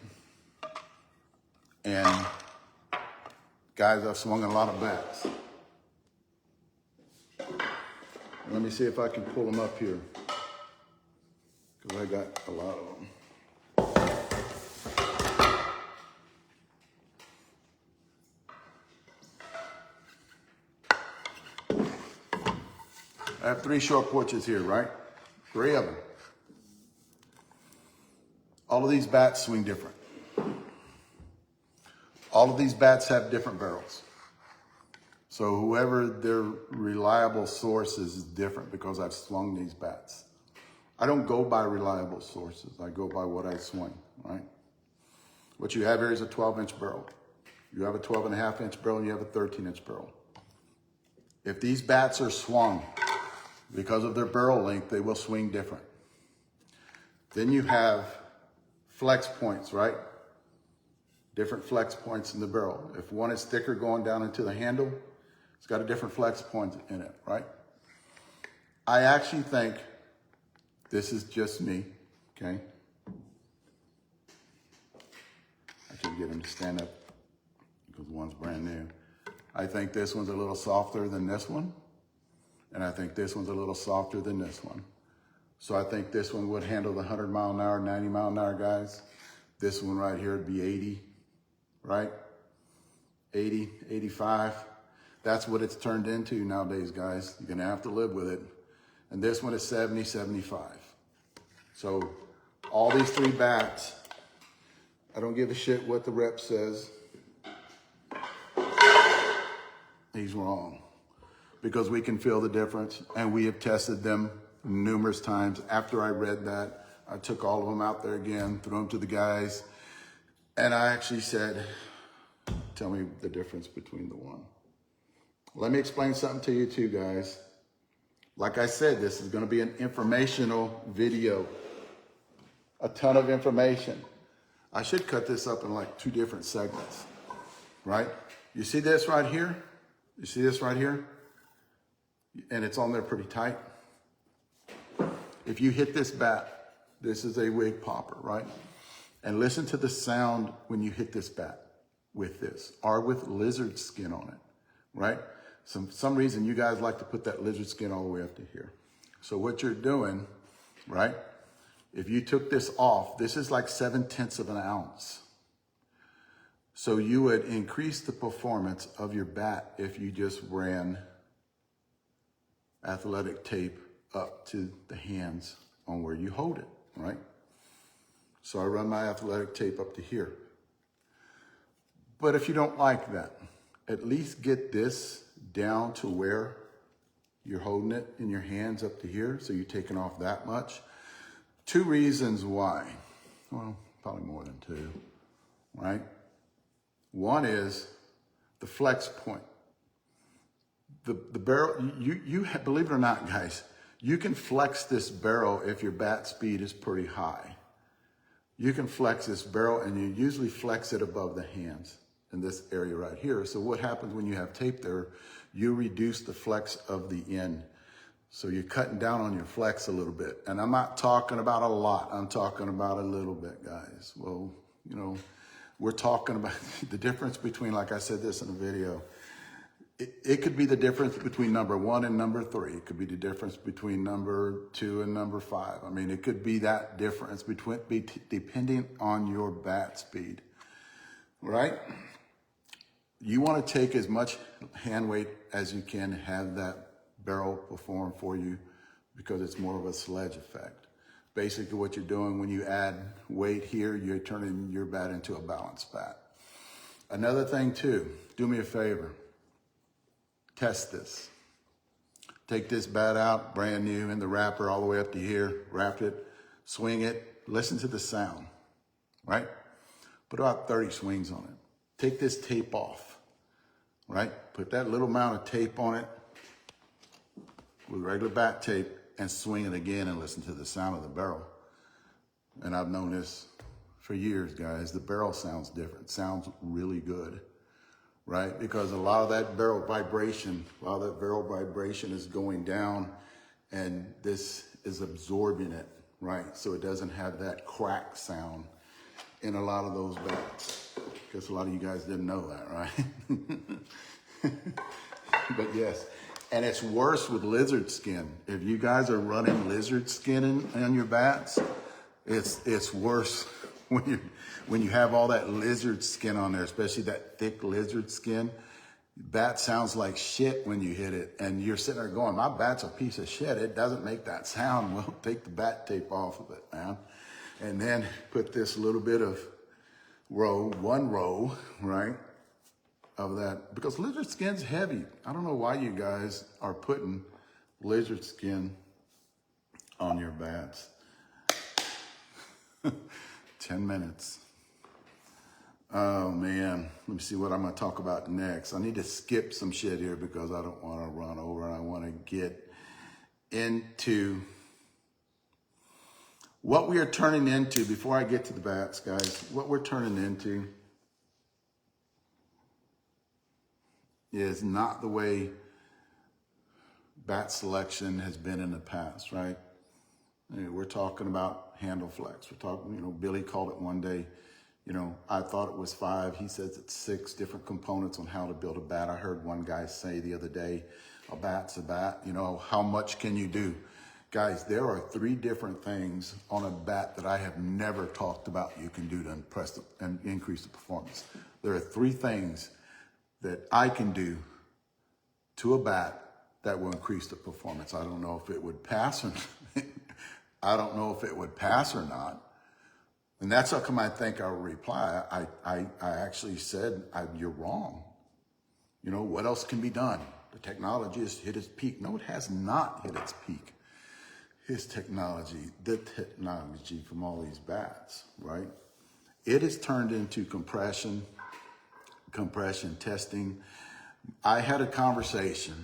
And guys, I've swung a lot of bats. Let me see if I can pull them up here, because I got a lot of them. I have 3 Short Porches here, right? 3 of them. All of these bats swing different. All of these bats have different barrels. So whoever their reliable source is different, because I've swung these bats. I don't go by reliable sources. I go by what I swing, right? What you have here is a 12-inch barrel. You have a 12.5-inch barrel and you have a 13-inch barrel. If these bats are swung because of their barrel length, they will swing different. Then you have flex points, right? Different flex points in the barrel. If one is thicker going down into the handle, it's got a different flex point in it, right? I actually think, this is just me, okay? I can get him to stand up because one's brand new. I think this one's a little softer than this one. And I think this one's a little softer than this one. So I think this one would handle the 100 mile an hour, 90 mile an hour guys. This one right here would be 80, right? 80, 85. That's what it's turned into nowadays, guys. You're gonna have to live with it. And this one is 70, 75. So all these 3 bats, I don't give a shit what the rep says. He's wrong. Because we can feel the difference, and we have tested them numerous times. After I read that, I took all of them out there again, threw them to the guys, and I actually said, tell me the difference between the one. Let me explain something to you too, guys. Like I said, this is gonna be an informational video. A ton of information. I should cut this up in like 2 different segments, right? You see this right here? You see this right here? And it's on there pretty tight. If you hit this bat, this is a wig popper, right? And listen to the sound when you hit this bat with this, or with lizard skin on it, right? Some reason you guys like to put that lizard skin all the way up to here. So what you're doing, right? If you took this off, this is like 7/10 of an ounce. So you would increase the performance of your bat if you just ran athletic tape up to the hands on where you hold it, right? So I run my athletic tape up to here. But if you don't like that, at least get this down to where you're holding it in your hands up to here. So you're taking off that much. 2 reasons why. Well, probably more than 2, right? One is the flex point. The barrel, you believe it or not, guys, you can flex this barrel if your bat speed is pretty high. You can flex this barrel, and you usually flex it above the hands in this area right here. So what happens when you have tape there, you reduce the flex of the end. So you're cutting down on your flex a little bit. And I'm not talking about a lot. I'm talking about a little bit, guys. Well, you know, we're talking about the difference between, like I said this in the video, it could be the difference between number 1 and number 3. It could be the difference between number 2 and number 5. I mean, it could be that difference between, depending on your bat speed, right? You want to take as much hand weight as you can to have that barrel perform for you, because it's more of a sledge effect. Basically what you're doing when you add weight here, you're turning your bat into a balanced bat. Another thing too, do me a favor, test this. Take this bat out, brand new, in the wrapper all the way up to here, wrap it, swing it, listen to the sound, right? Put about 30 swings on it. Take this tape off, right? Put that little amount of tape on it with regular bat tape and swing it again and listen to the sound of the barrel. And I've known this for years, guys. The barrel sounds different, sounds really good, right? Because a lot of that barrel vibration, is going down, and this is absorbing it, right? So it doesn't have that crack sound in a lot of those bats. Because a lot of you guys didn't know that, right? But yes. And it's worse with lizard skin. If you guys are running lizard skin on your bats, it's worse when you have all that lizard skin on there, especially that thick lizard skin. Bat sounds like shit when you hit it, and you're sitting there going, my bat's a piece of shit. It doesn't make that sound. Well, take the bat tape off of it, man. And then put this little bit of one row, right? Of that, because lizard skin's heavy. I don't know why you guys are putting lizard skin on your bats. 10 minutes. Oh man, let me see what I'm gonna talk about next. I need to skip some shit here because I don't wanna run over. I wanna get into what we are turning into. Before I get to the bats, guys, what we're turning into is not the way bat selection has been in the past, right? We're talking about handle flex. We're talking, Billy called it one day, I thought it was 5. He says it's 6 different components on how to build a bat. I heard one guy say the other day, a bat's a bat. How much can you do? Guys, there are 3 different things on a bat that I have never talked about you can do to increase the performance. There are 3 things that I can do to a bat that will increase the performance. I don't know if it would pass or I don't know if it would pass or not. And that's how come I think I'll reply. I actually said, you're wrong. You know, what else can be done? The technology has hit its peak. No, it has not hit its peak. The technology from all these bats, right? It has turned into compression testing. I had a conversation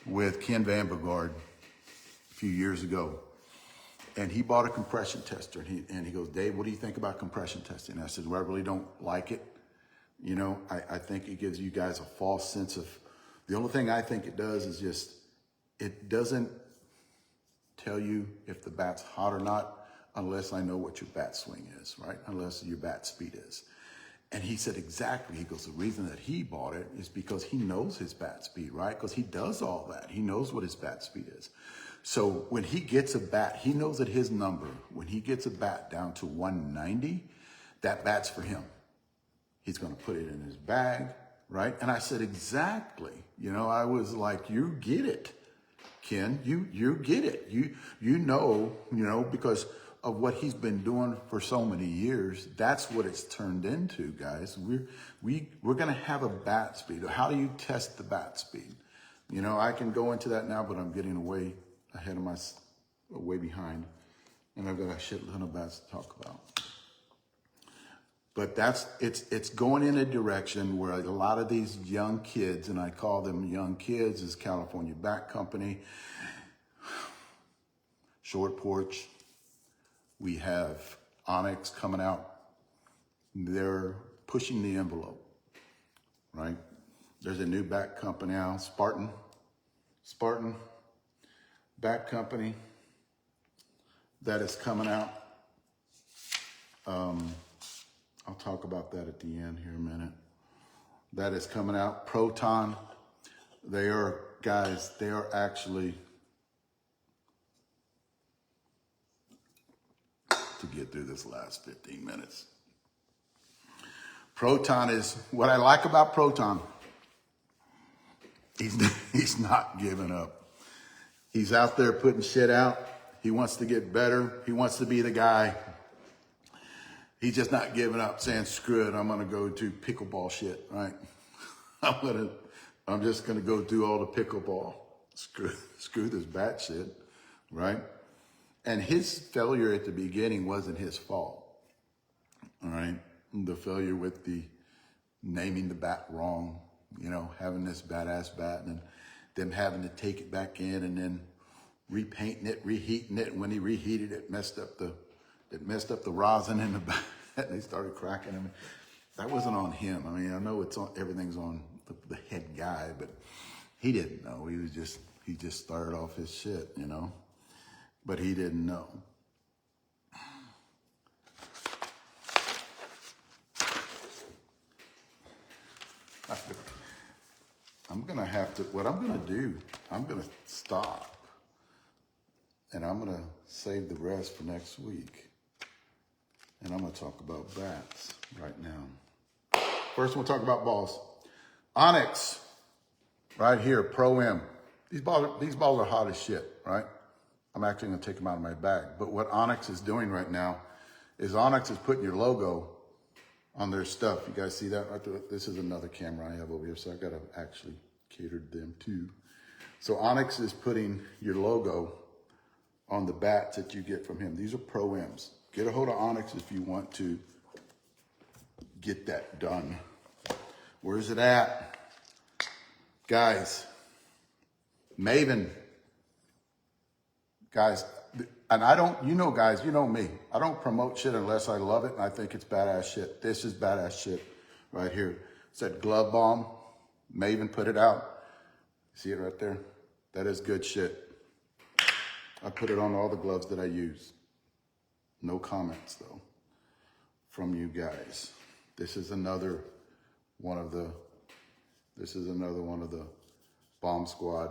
with Ken Vandergaard a few years ago, and he bought a compression tester, and he goes, Dave, what do you think about compression testing? And I said, well, I really don't like it. You know, I think it gives you guys a false sense of, the only thing I think it does is just, it doesn't tell you if the bat's hot or not unless I know what your bat swing is, right? Unless your bat speed is. And he said exactly, he goes, the reason that he bought it is because he knows his bat speed, right? Because he does all that. He knows what his bat speed is. So when he gets a bat, he knows that his number, when he gets a bat down to 190, that bat's for him. He's going to put it in his bag, right? And I said, exactly. You know, I was like, you get it, Ken. You get it. You know, because of what he's been doing for so many years. That's what it's turned into, guys. We're going to have a bat speed. How do you test the bat speed? You know, I can go into that now, but I'm getting way ahead of way behind, and I've got a shit ton of bats to talk about. But it's going in a direction where a lot of these young kids, and I call them young kids, is California Bat Company, Short Porch. We have Onyx coming out. They're pushing the envelope, right? There's a new bat company now, Spartan Bat Company that is coming out. I'll talk about that at the end here in a minute. That is coming out. Proton, they are actually, to get through this last 15 minutes. Proton is, what I like about Proton, he's not giving up. He's out there putting shit out. He wants to get better. He wants to be the guy. He's just not giving up, saying, screw it, I'm gonna go do pickleball shit, right? I'm just gonna go do all the pickleball. Screw this bat shit, right? And his failure at the beginning wasn't his fault, all right? The failure with the naming the bat wrong, you know, having this badass bat and them having to take it back in and then repainting it, reheating it. And when he reheated it, messed up the rosin in the back, and they started cracking him. That wasn't on him. I mean, I know everything's on the head guy, but he didn't know. He just started off his shit, you know, but he didn't know. What I'm gonna do, I'm gonna stop, and I'm gonna save the rest for next week. And I'm gonna talk about bats right now. First, we'll talk about balls. Onyx, right here, Pro M. These balls are hot as shit, right? I'm actually gonna take them out of my bag. But what Onyx is doing right now is Onyx is putting your logo on their stuff. You guys see that right there? This is another camera I have over here, so I gotta actually cater to them too. So Onyx is putting your logo on the bats that you get from him. These are Pro M's. Get a hold of Onyx if you want to get that done. Where's it at? Guys, Maven. Guys, and I don't, you know guys, you know me. I don't promote shit unless I love it and I think it's badass shit. This is badass shit right here. It's that Glove Bomb. Maven put it out. See it right there? That is good shit. I put it on all the gloves that I use. No comments though from you guys. This is another one of the Bomb Squad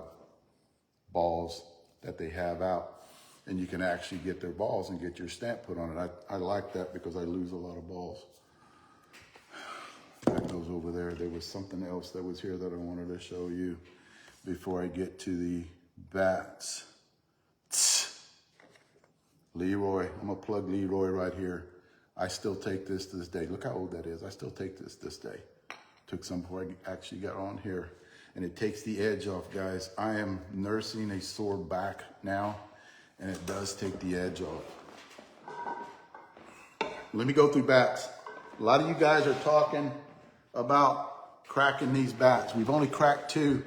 balls that they have out, and you can actually get their balls and get your stamp put on it. I like that because I lose a lot of balls. those over there. There was something else that was here that I wanted to show you before I get to the bats. Leroy, I'm gonna plug Leroy right here. I still take this to this day. Look how old that is. I still take this day. Took some before I actually got on here. And it takes the edge off, guys. I am nursing a sore back now, and it does take the edge off. Let me go through bats. A lot of you guys are talking about cracking these bats. We've only cracked 2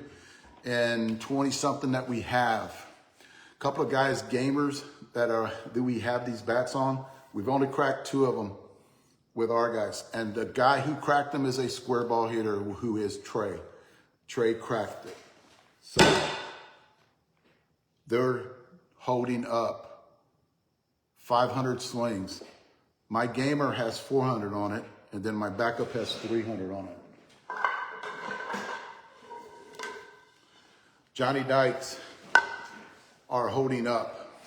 and 20 something that we have. A couple of guys, gamers, that we have these bats on. We've only cracked 2 of them with our guys. And the guy who cracked them is a square ball hitter who is Trey. Trey cracked it. So they're holding up 500 swings. My gamer has 400 on it, and then my backup has 300 on it. Johnny Dykes are holding up.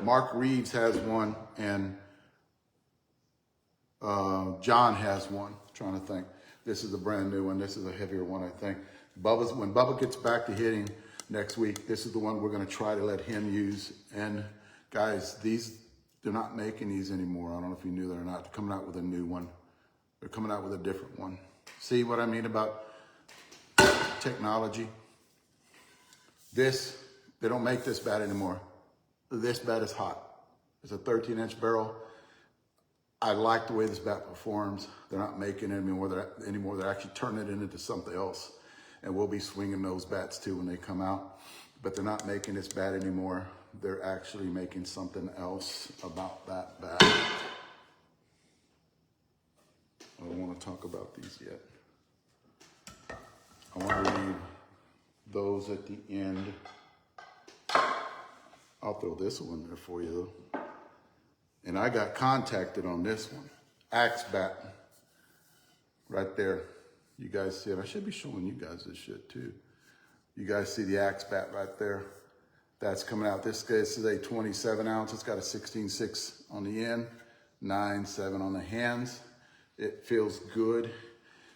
Mark Reeves has one, and John has one. I'm trying to think. This is a brand new one. This is a heavier one, I think. When Bubba gets back to hitting next week, this is the one we're going to try to let him use. And guys, they're not making these anymore. I don't know if you knew that or not. They're coming out with a new one. They're coming out with a different one. See what I mean about technology? They don't make this bat anymore. This bat is hot. It's a 13-inch barrel. I like the way this bat performs. They're not making it anymore. They're actually turning it into something else. And we'll be swinging those bats too when they come out. But they're not making this bat anymore. They're actually making something else about that bat. I don't want to talk about these yet. I want to leave those at the end. I'll throw this one there for you though. And I got contacted on this one. Axe bat. Right there. You guys see it. I should be showing you guys this shit too. You guys see the axe bat right there. That's coming out. This is a 27 ounce. It's got a 16.6 on the end, 9.7 on the hands. It feels good.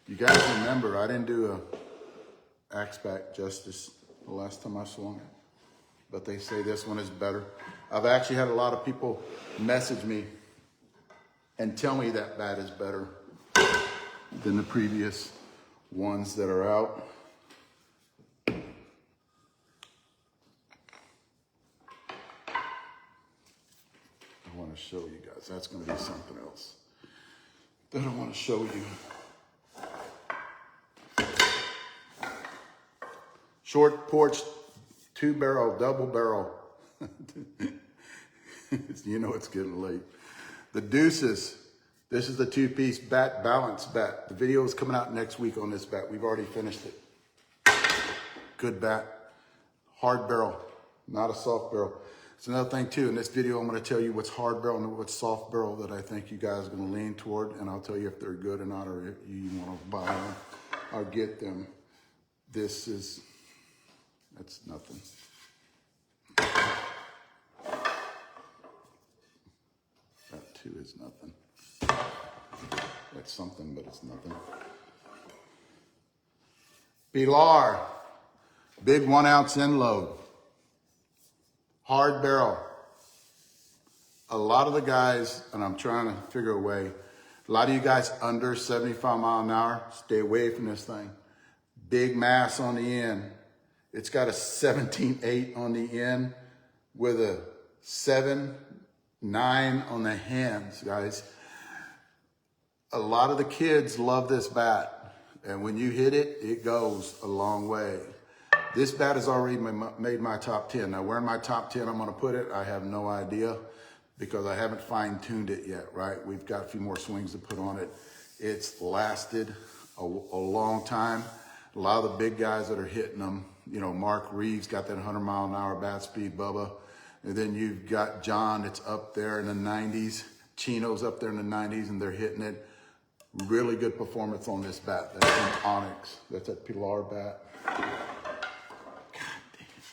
You guys remember, I didn't do a axe bat justice the last time I swung it. But they say this one is better. I've actually had a lot of people message me and tell me that bat is better than the previous ones that are out. I want to show you guys. That's going to be something else that I want to show you. Short porch, 2-barrel, double barrel. You know it's getting late. The Deuces. This is the 2-piece bat, balance bat. The video is coming out next week on this bat. We've already finished it. Good bat. Hard barrel, not a soft barrel. It's another thing too. In this video, I'm going to tell you what's hard barrel and what's soft barrel that I think you guys are going to lean toward. And I'll tell you if they're good or not, or if you want to buy them or get them. That's nothing. That too is nothing. That's something, but it's nothing. Pilar, big 1-ounce end load. Hard barrel. A lot of the guys, and I'm trying to figure a way, a lot of you guys under 75 mile an hour, stay away from this thing. Big mass on the end. It's got a 17.8 on the end with a 7.9 on the hands, guys. A lot of the kids love this bat, and when you hit it, it goes a long way. This bat has already made my top 10. Now, where in my top 10 I'm going to put it, I have no idea because I haven't fine-tuned it yet, right? We've got a few more swings to put on it. It's lasted a long time. A lot of the big guys that are hitting them, you know, Mark Reeves got that 100-mile-an-hour bat speed, Bubba. And then you've got John that's up there in the 90s. Chino's up there in the 90s, and they're hitting it. Really good performance on this bat. That's an Onyx. That's that Pilar bat. God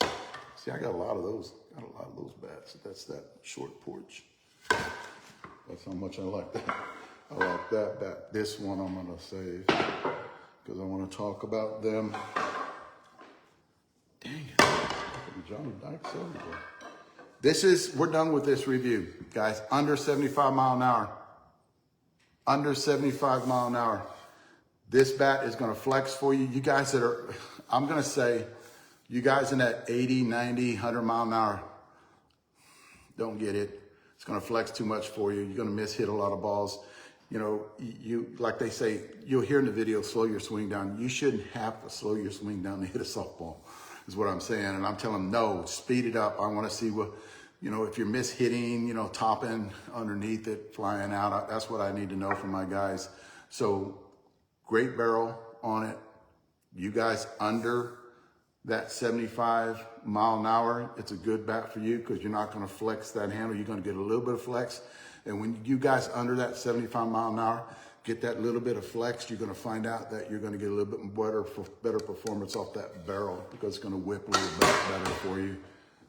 damn. See, I got a lot of those. Got a lot of those bats. That's that short porch. That's how much I like that. I like that bat. This one I'm gonna save because I want to talk about them. Dang it. Johnny Dykes everywhere. We're done with this review, guys. Under 75 mile an hour. Under 75 mile an hour. This bat is going to flex for you. You guys that are, I'm going to say, you guys in that 80, 90, 100 mile an hour, don't get it. It's going to flex too much for you. You're going to miss hit a lot of balls. You know, you like they say, you'll hear in the video, slow your swing down. You shouldn't have to slow your swing down to hit a softball, is what I'm saying. And I'm telling them, no, speed it up. I want to see what, you know, if you're mishitting, you know, topping underneath it, flying out. That's what I need to know from my guys. So great barrel on it. You guys under that 75 mile an hour, it's a good bat for you because you're not going to flex that handle. You're going to get a little bit of flex. And when you guys under that 75 mile an hour, get that little bit of flex, you're going to find out that you're going to get a little bit better performance off that barrel because it's going to whip a little bit better for you.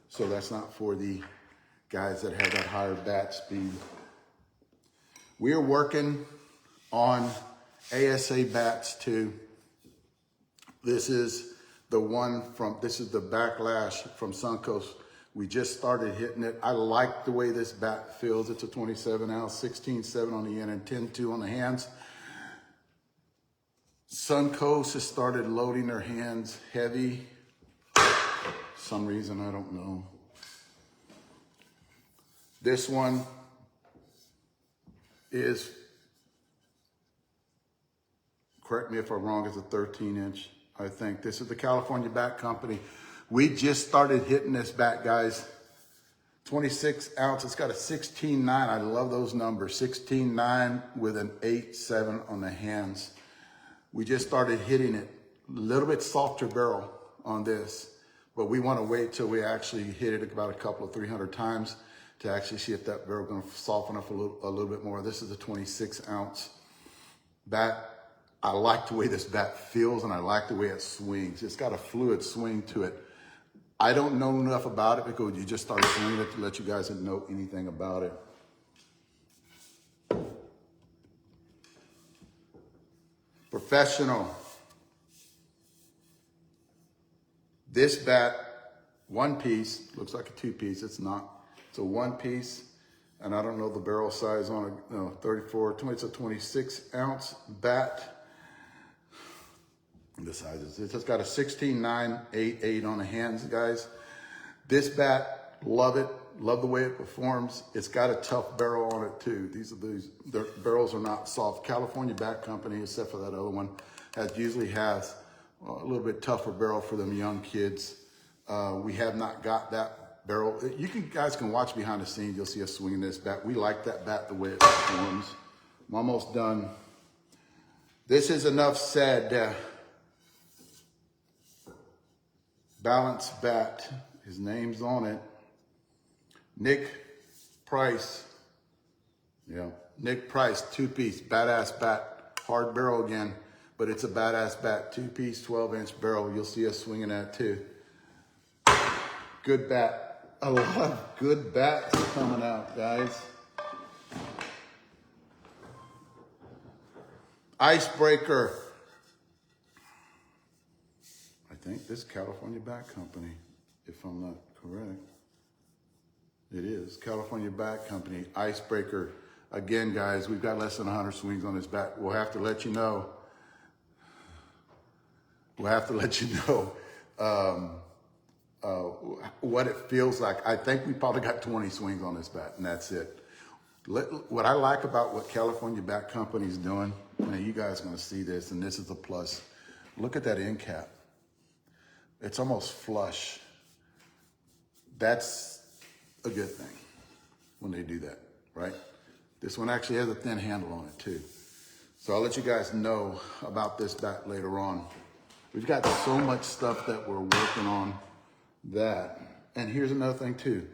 So that's not for the guys that have that higher bat speed. We are working on ASA bats too. This is the Backlash from Suncoast. We just started hitting it. I like the way this bat feels. It's a 27 ounce, 16.7 on the end and 10.2 on the hands. Suncoast has started loading their hands heavy. Some reason, I don't know. This one is, correct me if I'm wrong, it's a 13-inch, I think. This is the California Bat Company. We just started hitting this bat, guys. 26 ounce, it's got a 16.9. I love those numbers. 16.9 with an 8.7 on the hands. We just started hitting it. A little bit softer barrel on this, but we want to wait till we actually hit it about a couple of 300 times to actually see if that barrel is going to soften up a little bit more. This is a 26 ounce bat. I like the way this bat feels and I like the way it swings. It's got a fluid swing to it. I don't know enough about it because you just started swinging it to let you guys know anything about it. Professional. This bat, one piece, looks like a two piece, it's not. It's a one piece, and I don't know the barrel size on it, no, 34, 20, it's a 26 ounce bat. The size is this. It's got a 16.9, 8.8 on the hands, guys. This bat, love it. Love the way it performs. It's got a tough barrel on it too. The barrels are not soft. California Bat Company, except for that other one, usually has a little bit tougher barrel for them young kids. We have not got that barrel. Guys can watch behind the scenes. You'll see us swinging this bat. We like that bat the way it performs. I'm almost done. This is enough said. Balance bat. His name's on it. Nick Price. Yeah, Nick Price, two-piece, badass bat. Hard barrel again, but it's a badass bat. Two-piece, 12-inch barrel. You'll see us swinging that too. Good bat. A lot of good bats coming out, guys. Icebreaker. I think this is California Bat Company, if I'm not correct. It is California Bat Company, Icebreaker. Again, guys, we've got less than 100 swings on this bat. We'll have to let you know. What it feels like. I think we probably got 20 swings on this bat, and that's it. What I like about what California Bat Company is doing, and you guys are going to see this, and this is a plus. Look at that end cap. It's almost flush. That's a good thing when they do that, right? This one actually has a thin handle on it too. So I'll let you guys know about this bat later on. We've got so much stuff that we're working on that. And here's another thing too.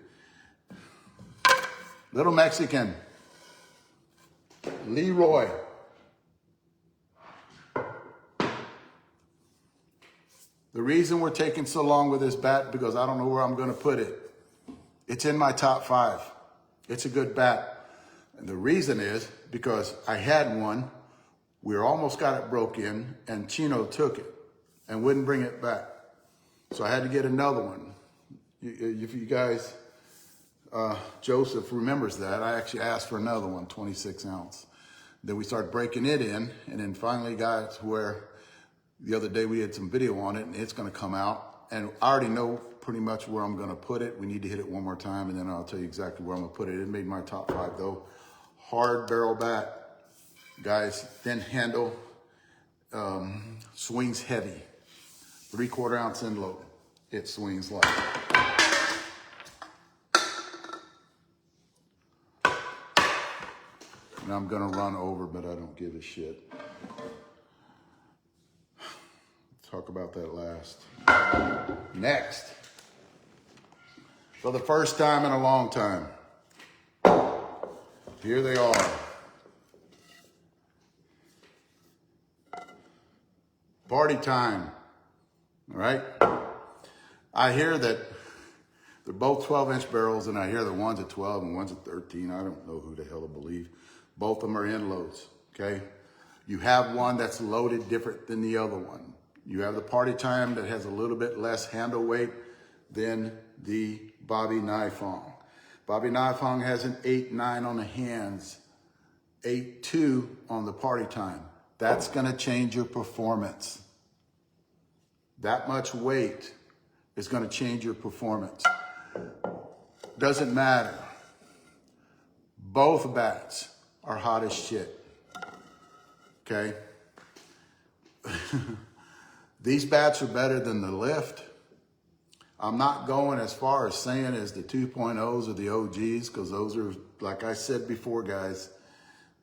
Little Mexican, Leroy. The reason we're taking so long with this bat, because I don't know where I'm going to put it. It's in my top 5. It's a good bat. And the reason is because I had one, we almost got it broke in, and Chino took it and wouldn't bring it back. So I had to get another one. If you guys, Joseph remembers that, I actually asked for another one, 26 ounce. Then we started breaking it in, and then finally got to where the other day we had some video on it, and it's gonna come out. And I already know pretty much where I'm gonna put it. We need to hit it one more time, and then I'll tell you exactly where I'm gonna put it. It made my top 5 though. Hard barrel bat, guys, thin handle, swings heavy. 3/4 ounce end load. It swings like. And I'm gonna run over, but I don't give a shit. Talk about that last. Next, for the first time in a long time, here they are. Party time, all right? I hear that they're both 12-inch barrels, and I hear that one's at 12 and one's at 13. I don't know who the hell to believe. Both of them are end loads, okay? You have one that's loaded different than the other one. You have the Party Time that has a little bit less handle weight than the Bobby Nifong. Bobby Nifong has an 8.9 on the hands, 8.2 on the Party Time. That's gonna change your performance. That much weight is gonna change your performance. Doesn't matter. Both bats are hot as shit, okay? These bats are better than the lift. I'm not going as far as saying as the 2.0s or the OGs, because those are, like I said before, guys,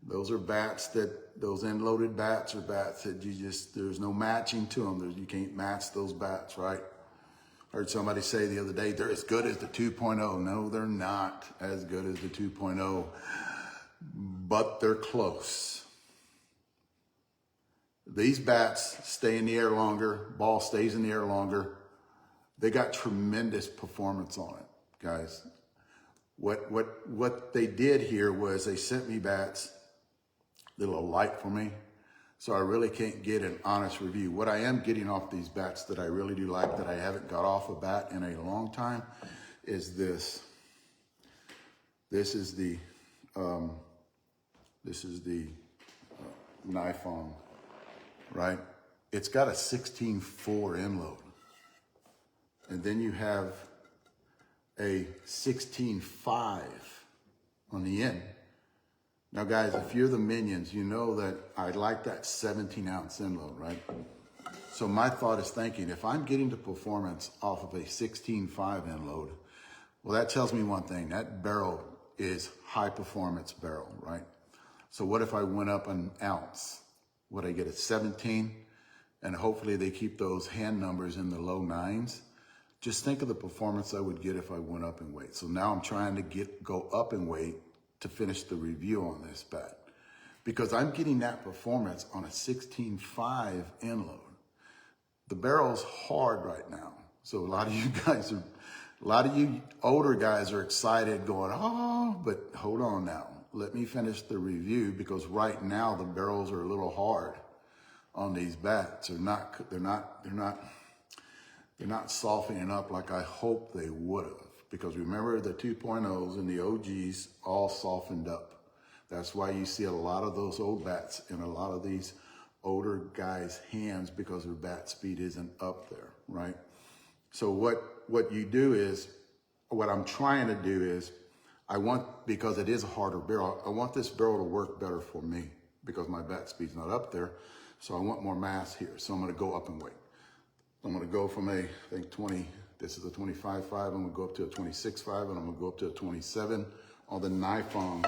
those are bats that, those end-loaded bats are bats that you just, there's no matching to them. You can't match those bats, right? I heard somebody say the other day, they're as good as the 2.0. No, they're not as good as the 2.0, but they're close. These bats stay in the air longer, ball stays in the air longer. They got tremendous performance on it, guys. What they did here was they sent me bats that are light for me, so I really can't get an honest review. What I am getting off these bats that I really do like, that I haven't got off a bat in a long time, is this. This is the Nifong, right? It's got a 16.4 end load. And then you have a 16.5 on the end. Now guys, if you're the minions, you know that I like that 17 ounce end load, right? So my thought is thinking, if I'm getting the performance off of a 16.5 end load, well, that tells me one thing, that barrel is high performance barrel, right? So what if I went up an ounce? Would I get a 17? And hopefully they keep those hand numbers in the low 9s. Just think of the performance I would get if I went up in weight. So now I'm trying to go up in weight to finish the review on this bat, because I'm getting that performance on a 16.5 end load. The barrel's hard right now. So a lot of you older guys are excited going, oh, but hold on now. Let me finish the review, because right now the barrels are a little hard on these bats. They're not softening up like I hoped they would have. Because remember, the 2.0s and the OGs all softened up. That's why you see a lot of those old bats in a lot of these older guys' hands, because their bat speed isn't up there, right? So what you do is, what I'm trying to do is, because it is a harder barrel, I want this barrel to work better for me, because my bat speed's not up there. So I want more mass here. So I'm gonna go up in weight. I'm gonna go from I think 20, this is a 25.5, I'm gonna go up to a 26.5, and I'm gonna go up to a 27 on the Nifong,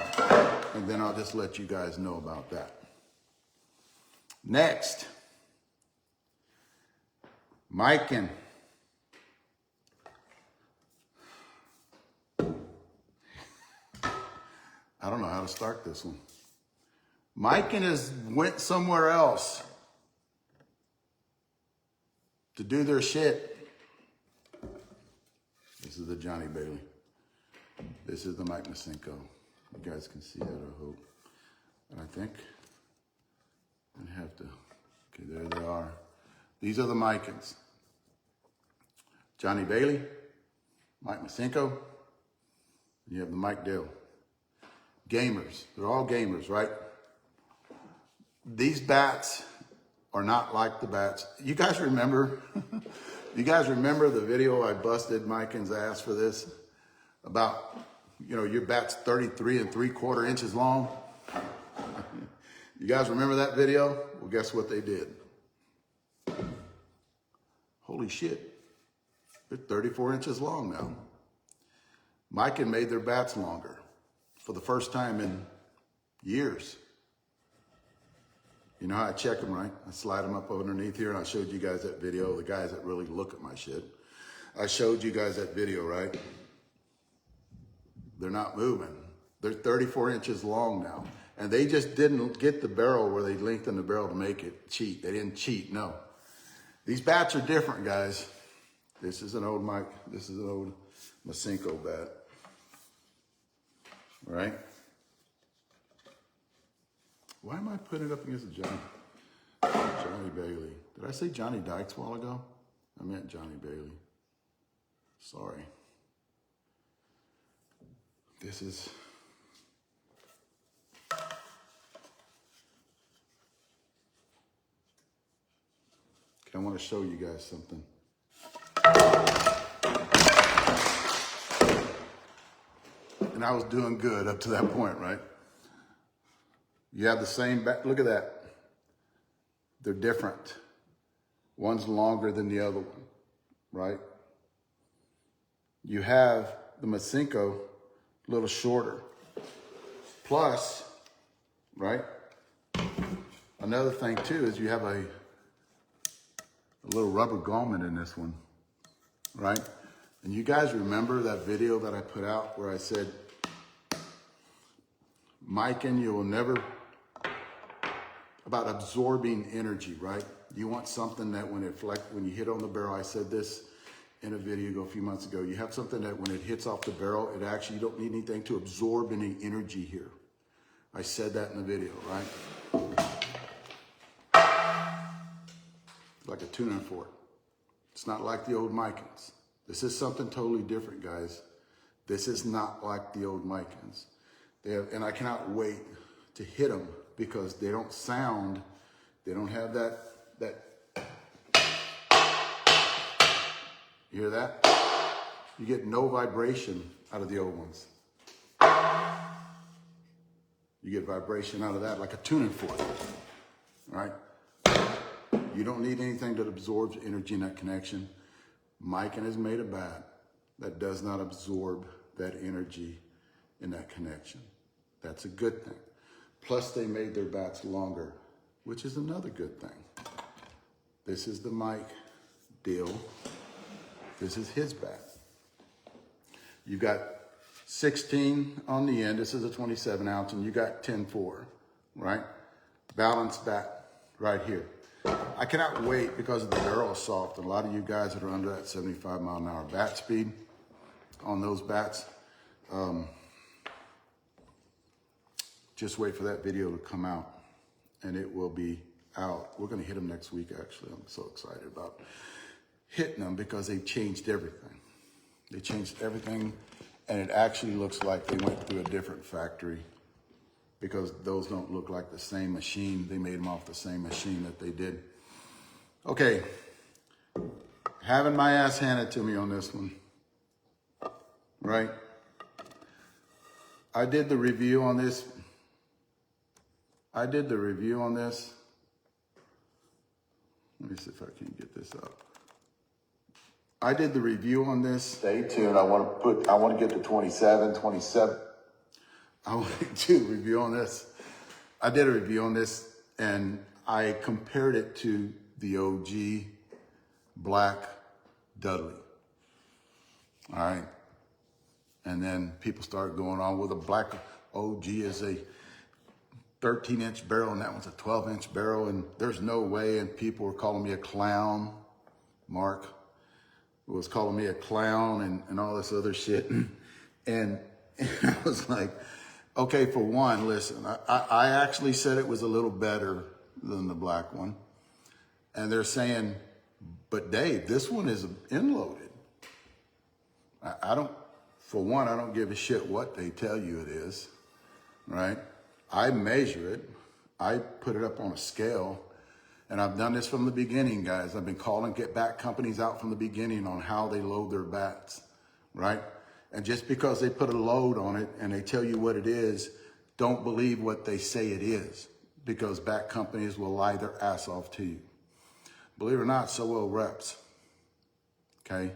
and then I'll just let you guys know about that. Next, Mikan. I don't know how to start this one. Mikan went somewhere else to do their shit. This is the Johnny Bailey. This is the Mike Masenko. You guys can see that, I hope. And I think I have to, okay, there they are. These are the Micans. Johnny Bailey, Mike Masenko, and you have the Mike Dill. Gamers, they're all gamers, right? These bats are not like the bats. You guys remember, you guys remember the video I busted Mican's ass for this? About, you know, your bat's 33 3/4 inches long. You guys remember that video? Well, guess what they did? Holy shit. They're 34 inches long now. Mican made their bats longer for the first time in years. You know how I check them, right? I slide them up underneath here, and I showed you guys that video, the guys that really look at my shit. I showed you guys that video, right? They're not moving. They're 34 inches long now. And they just didn't get the barrel where they lengthened the barrel to make it cheat. They didn't cheat, no. These bats are different, guys. This is an old Mike, this is an old Masenko bat, right? Why am I putting it up against Johnny Bailey? Did I say Johnny Dykes a while ago? I meant Johnny Bailey. Sorry. This is... I want to show you guys something. And I was doing good up to that point, right? You have the same back. Look at that. They're different. One's longer than the other one, right? You have the Masenko a little shorter. Plus, right? Another thing too is you have a little rubber garment in this one, right? And you guys remember that video that I put out where I said, Mican, you will never, about absorbing energy, right? You want something that when you hit on the barrel, I said this in a video a few months ago, you have something that when it hits off the barrel, it actually, you don't need anything to absorb any energy here. I said that in the video, right? Like a tuning fork. It's not like the old Micans. This is something totally different, guys. This is not like the old Micans. And I cannot wait to hit them because they don't sound, they don't have that, you hear that? You get no vibration out of the old ones. You get vibration out of that like a tuning fork, right? You don't need anything that absorbs energy in that connection. Mican has made a bat that does not absorb that energy in that connection. That's a good thing. Plus they made their bats longer, which is another good thing. This is the Mike Dill. This is his bat. You got 16 on the end. This is a 27 ounce and you got 10-4, right? Balanced bat right here. I cannot wait because the barrel is soft. A lot of you guys that are under that 75 mile an hour bat speed on those bats, just wait for that video to come out and it will be out. We're going to hit them next week, actually. I'm so excited about hitting them because they've changed everything. They changed everything and it actually looks like they went through a different factory because those don't look like the same machine. They made them off the same machine that they did. Okay, having my ass handed to me on this one, right? I did the review on this. Let me see if I can get this up. I did the review on this. Stay tuned. I want to get to 27. I want to do a review on this. I did a review on this and I compared it to the OG Black Dudley. All right. And then people started going on, well, the Black OG is a 13-inch barrel and that one's a 12-inch barrel and there's no way. And people were calling me a clown. Mark was calling me a clown and all this other shit. And I was like, Okay, for one, listen, I actually said it was a little better than the black one. And they're saying, but Dave, this one is end-loaded. I don't, for one, I don't give a shit what they tell you it is, right? I measure it. I put it up on a scale. And I've done this from the beginning, guys. I've been calling get back companies out from the beginning on how they load their bats, right? And just because they put a load on it and they tell you what it is, don't believe what they say it is, because bat companies will lie their ass off to you. Believe it or not, so will reps, okay?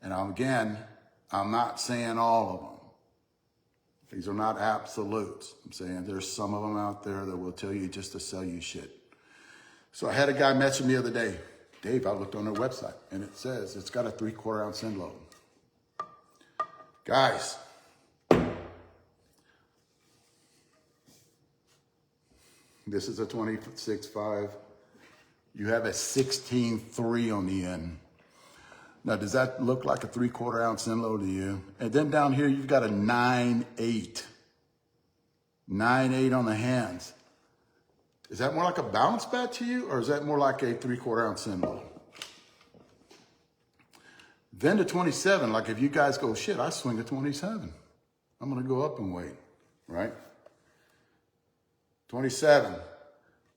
And I'm not saying all of them. These are not absolutes. I'm saying there's some of them out there that will tell you just to sell you shit. So I had a guy message me the other day. Dave, I looked on their website and it says it's got a 3/4 ounce end load. Guys, this is a 26.5. You have a 16.3 on the end. Now, does that look like a 3/4 ounce end load to you? And then down here, you've got a 9.8. 9.8 on the hands. Is that more like a bounce bat to you, or is that more like a 3/4 ounce end load? Then to 27, like if you guys go, shit, I swing a 27. I'm going to go up and wait, right? 27,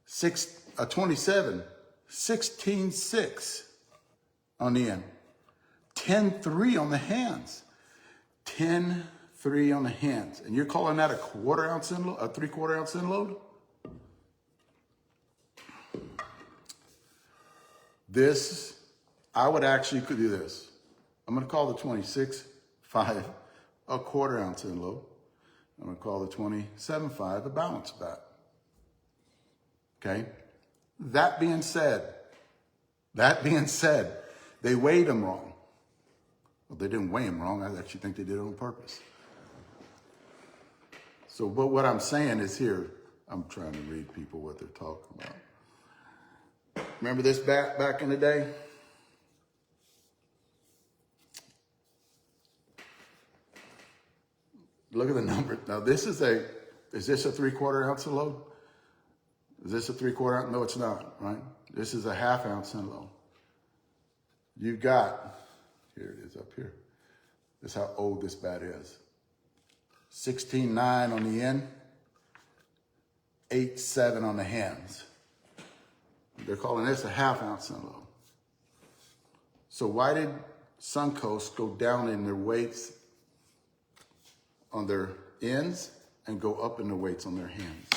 16.6 on the end. 10.3 on the hands. 10.3 on the hands. And you're calling that a 1/4 ounce end load, a 3/4 ounce end load? This, I would actually could do this. I'm going to call the 26.5 a 1/4 ounce end load. I'm going to call the 27.5 a balance bat. Okay? That being said, they weighed them wrong. Well, they didn't weigh them wrong. I actually think they did it on purpose. So, but what I'm saying is here, I'm trying to read people what they're talking about. Remember this bat back in the day? Look at the number. Now is this a 3/4 ounce end load? Is this a 3/4 ounce? No, it's not, right? This is a 1/2 ounce end load. You've got, here it is up here. This is how old this bat is. 16.9 on the end, 8.7 on the hands. They're calling this a 1/2 ounce end load. So why did Suncoast go down in their weights on their ends and go up in their weights on their hands?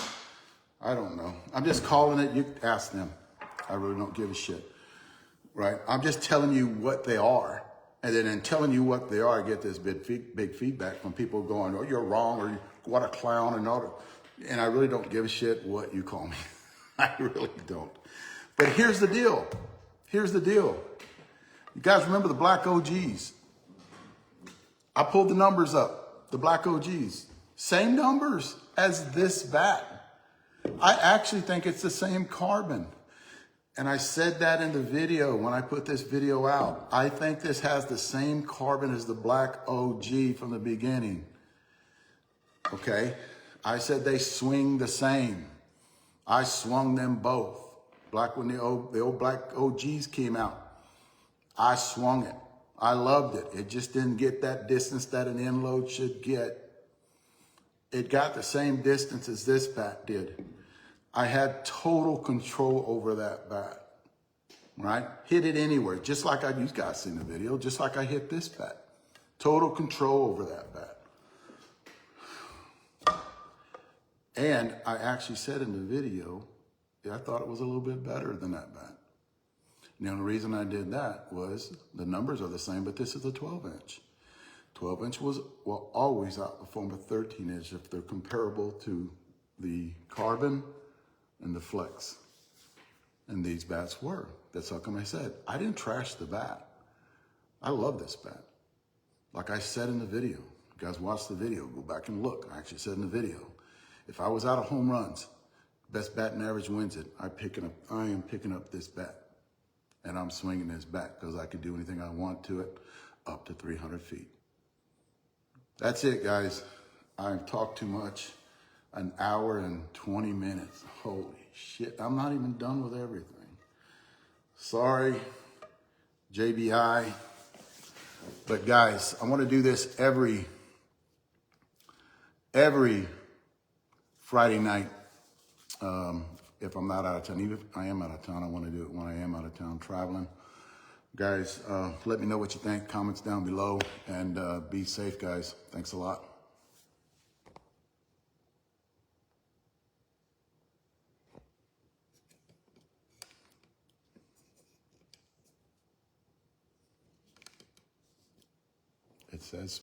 I don't know. I'm just calling it. You ask them. I really don't give a shit, right? I'm just telling you what they are. And then in telling you what they are, I get this big feedback from people going, oh, you're wrong, or what a clown, and all that. And I really don't give a shit what you call me. I really don't. But here's the deal. Here's the deal. You guys remember the black OGs? I pulled the numbers up. The black OGs. Same numbers as this bat. I actually think it's the same carbon. And I said that in the video when I put this video out. I think this has the same carbon as the black OG from the beginning. Okay? I said they swing the same. I swung them both. Black when the old black OGs came out. I swung it. I loved it. It just didn't get that distance that an end load should get. It got the same distance as this bat did. I had total control over that bat, right? Hit it anywhere, just like you guys seen the video, just like I hit this bat. Total control over that bat. And I actually said in the video, I thought it was a little bit better than that bat. Now, the reason I did that was the numbers are the same, but this is a 12-inch. 12-inch will always outperform a 13-inch if they're comparable to the carbon and the flex. And these bats were. That's how come I said, I didn't trash the bat. I love this bat. Like I said in the video, you guys watch the video, go back and look. I actually said in the video, if I was out of home runs, best batting average wins it. I am picking up this bat. And I'm swinging this bat because I can do anything I want to it up to 300 feet. That's it, guys. I've talked too much. An hour and 20 minutes. Holy shit. I'm not even done with everything. Sorry, JBI. But guys, I want to do this every Friday night. If I'm not out of town, even if I am out of town, I want to do it when I am out of town traveling. Guys, let me know what you think. Comments down below, and be safe, guys. Thanks a lot. It says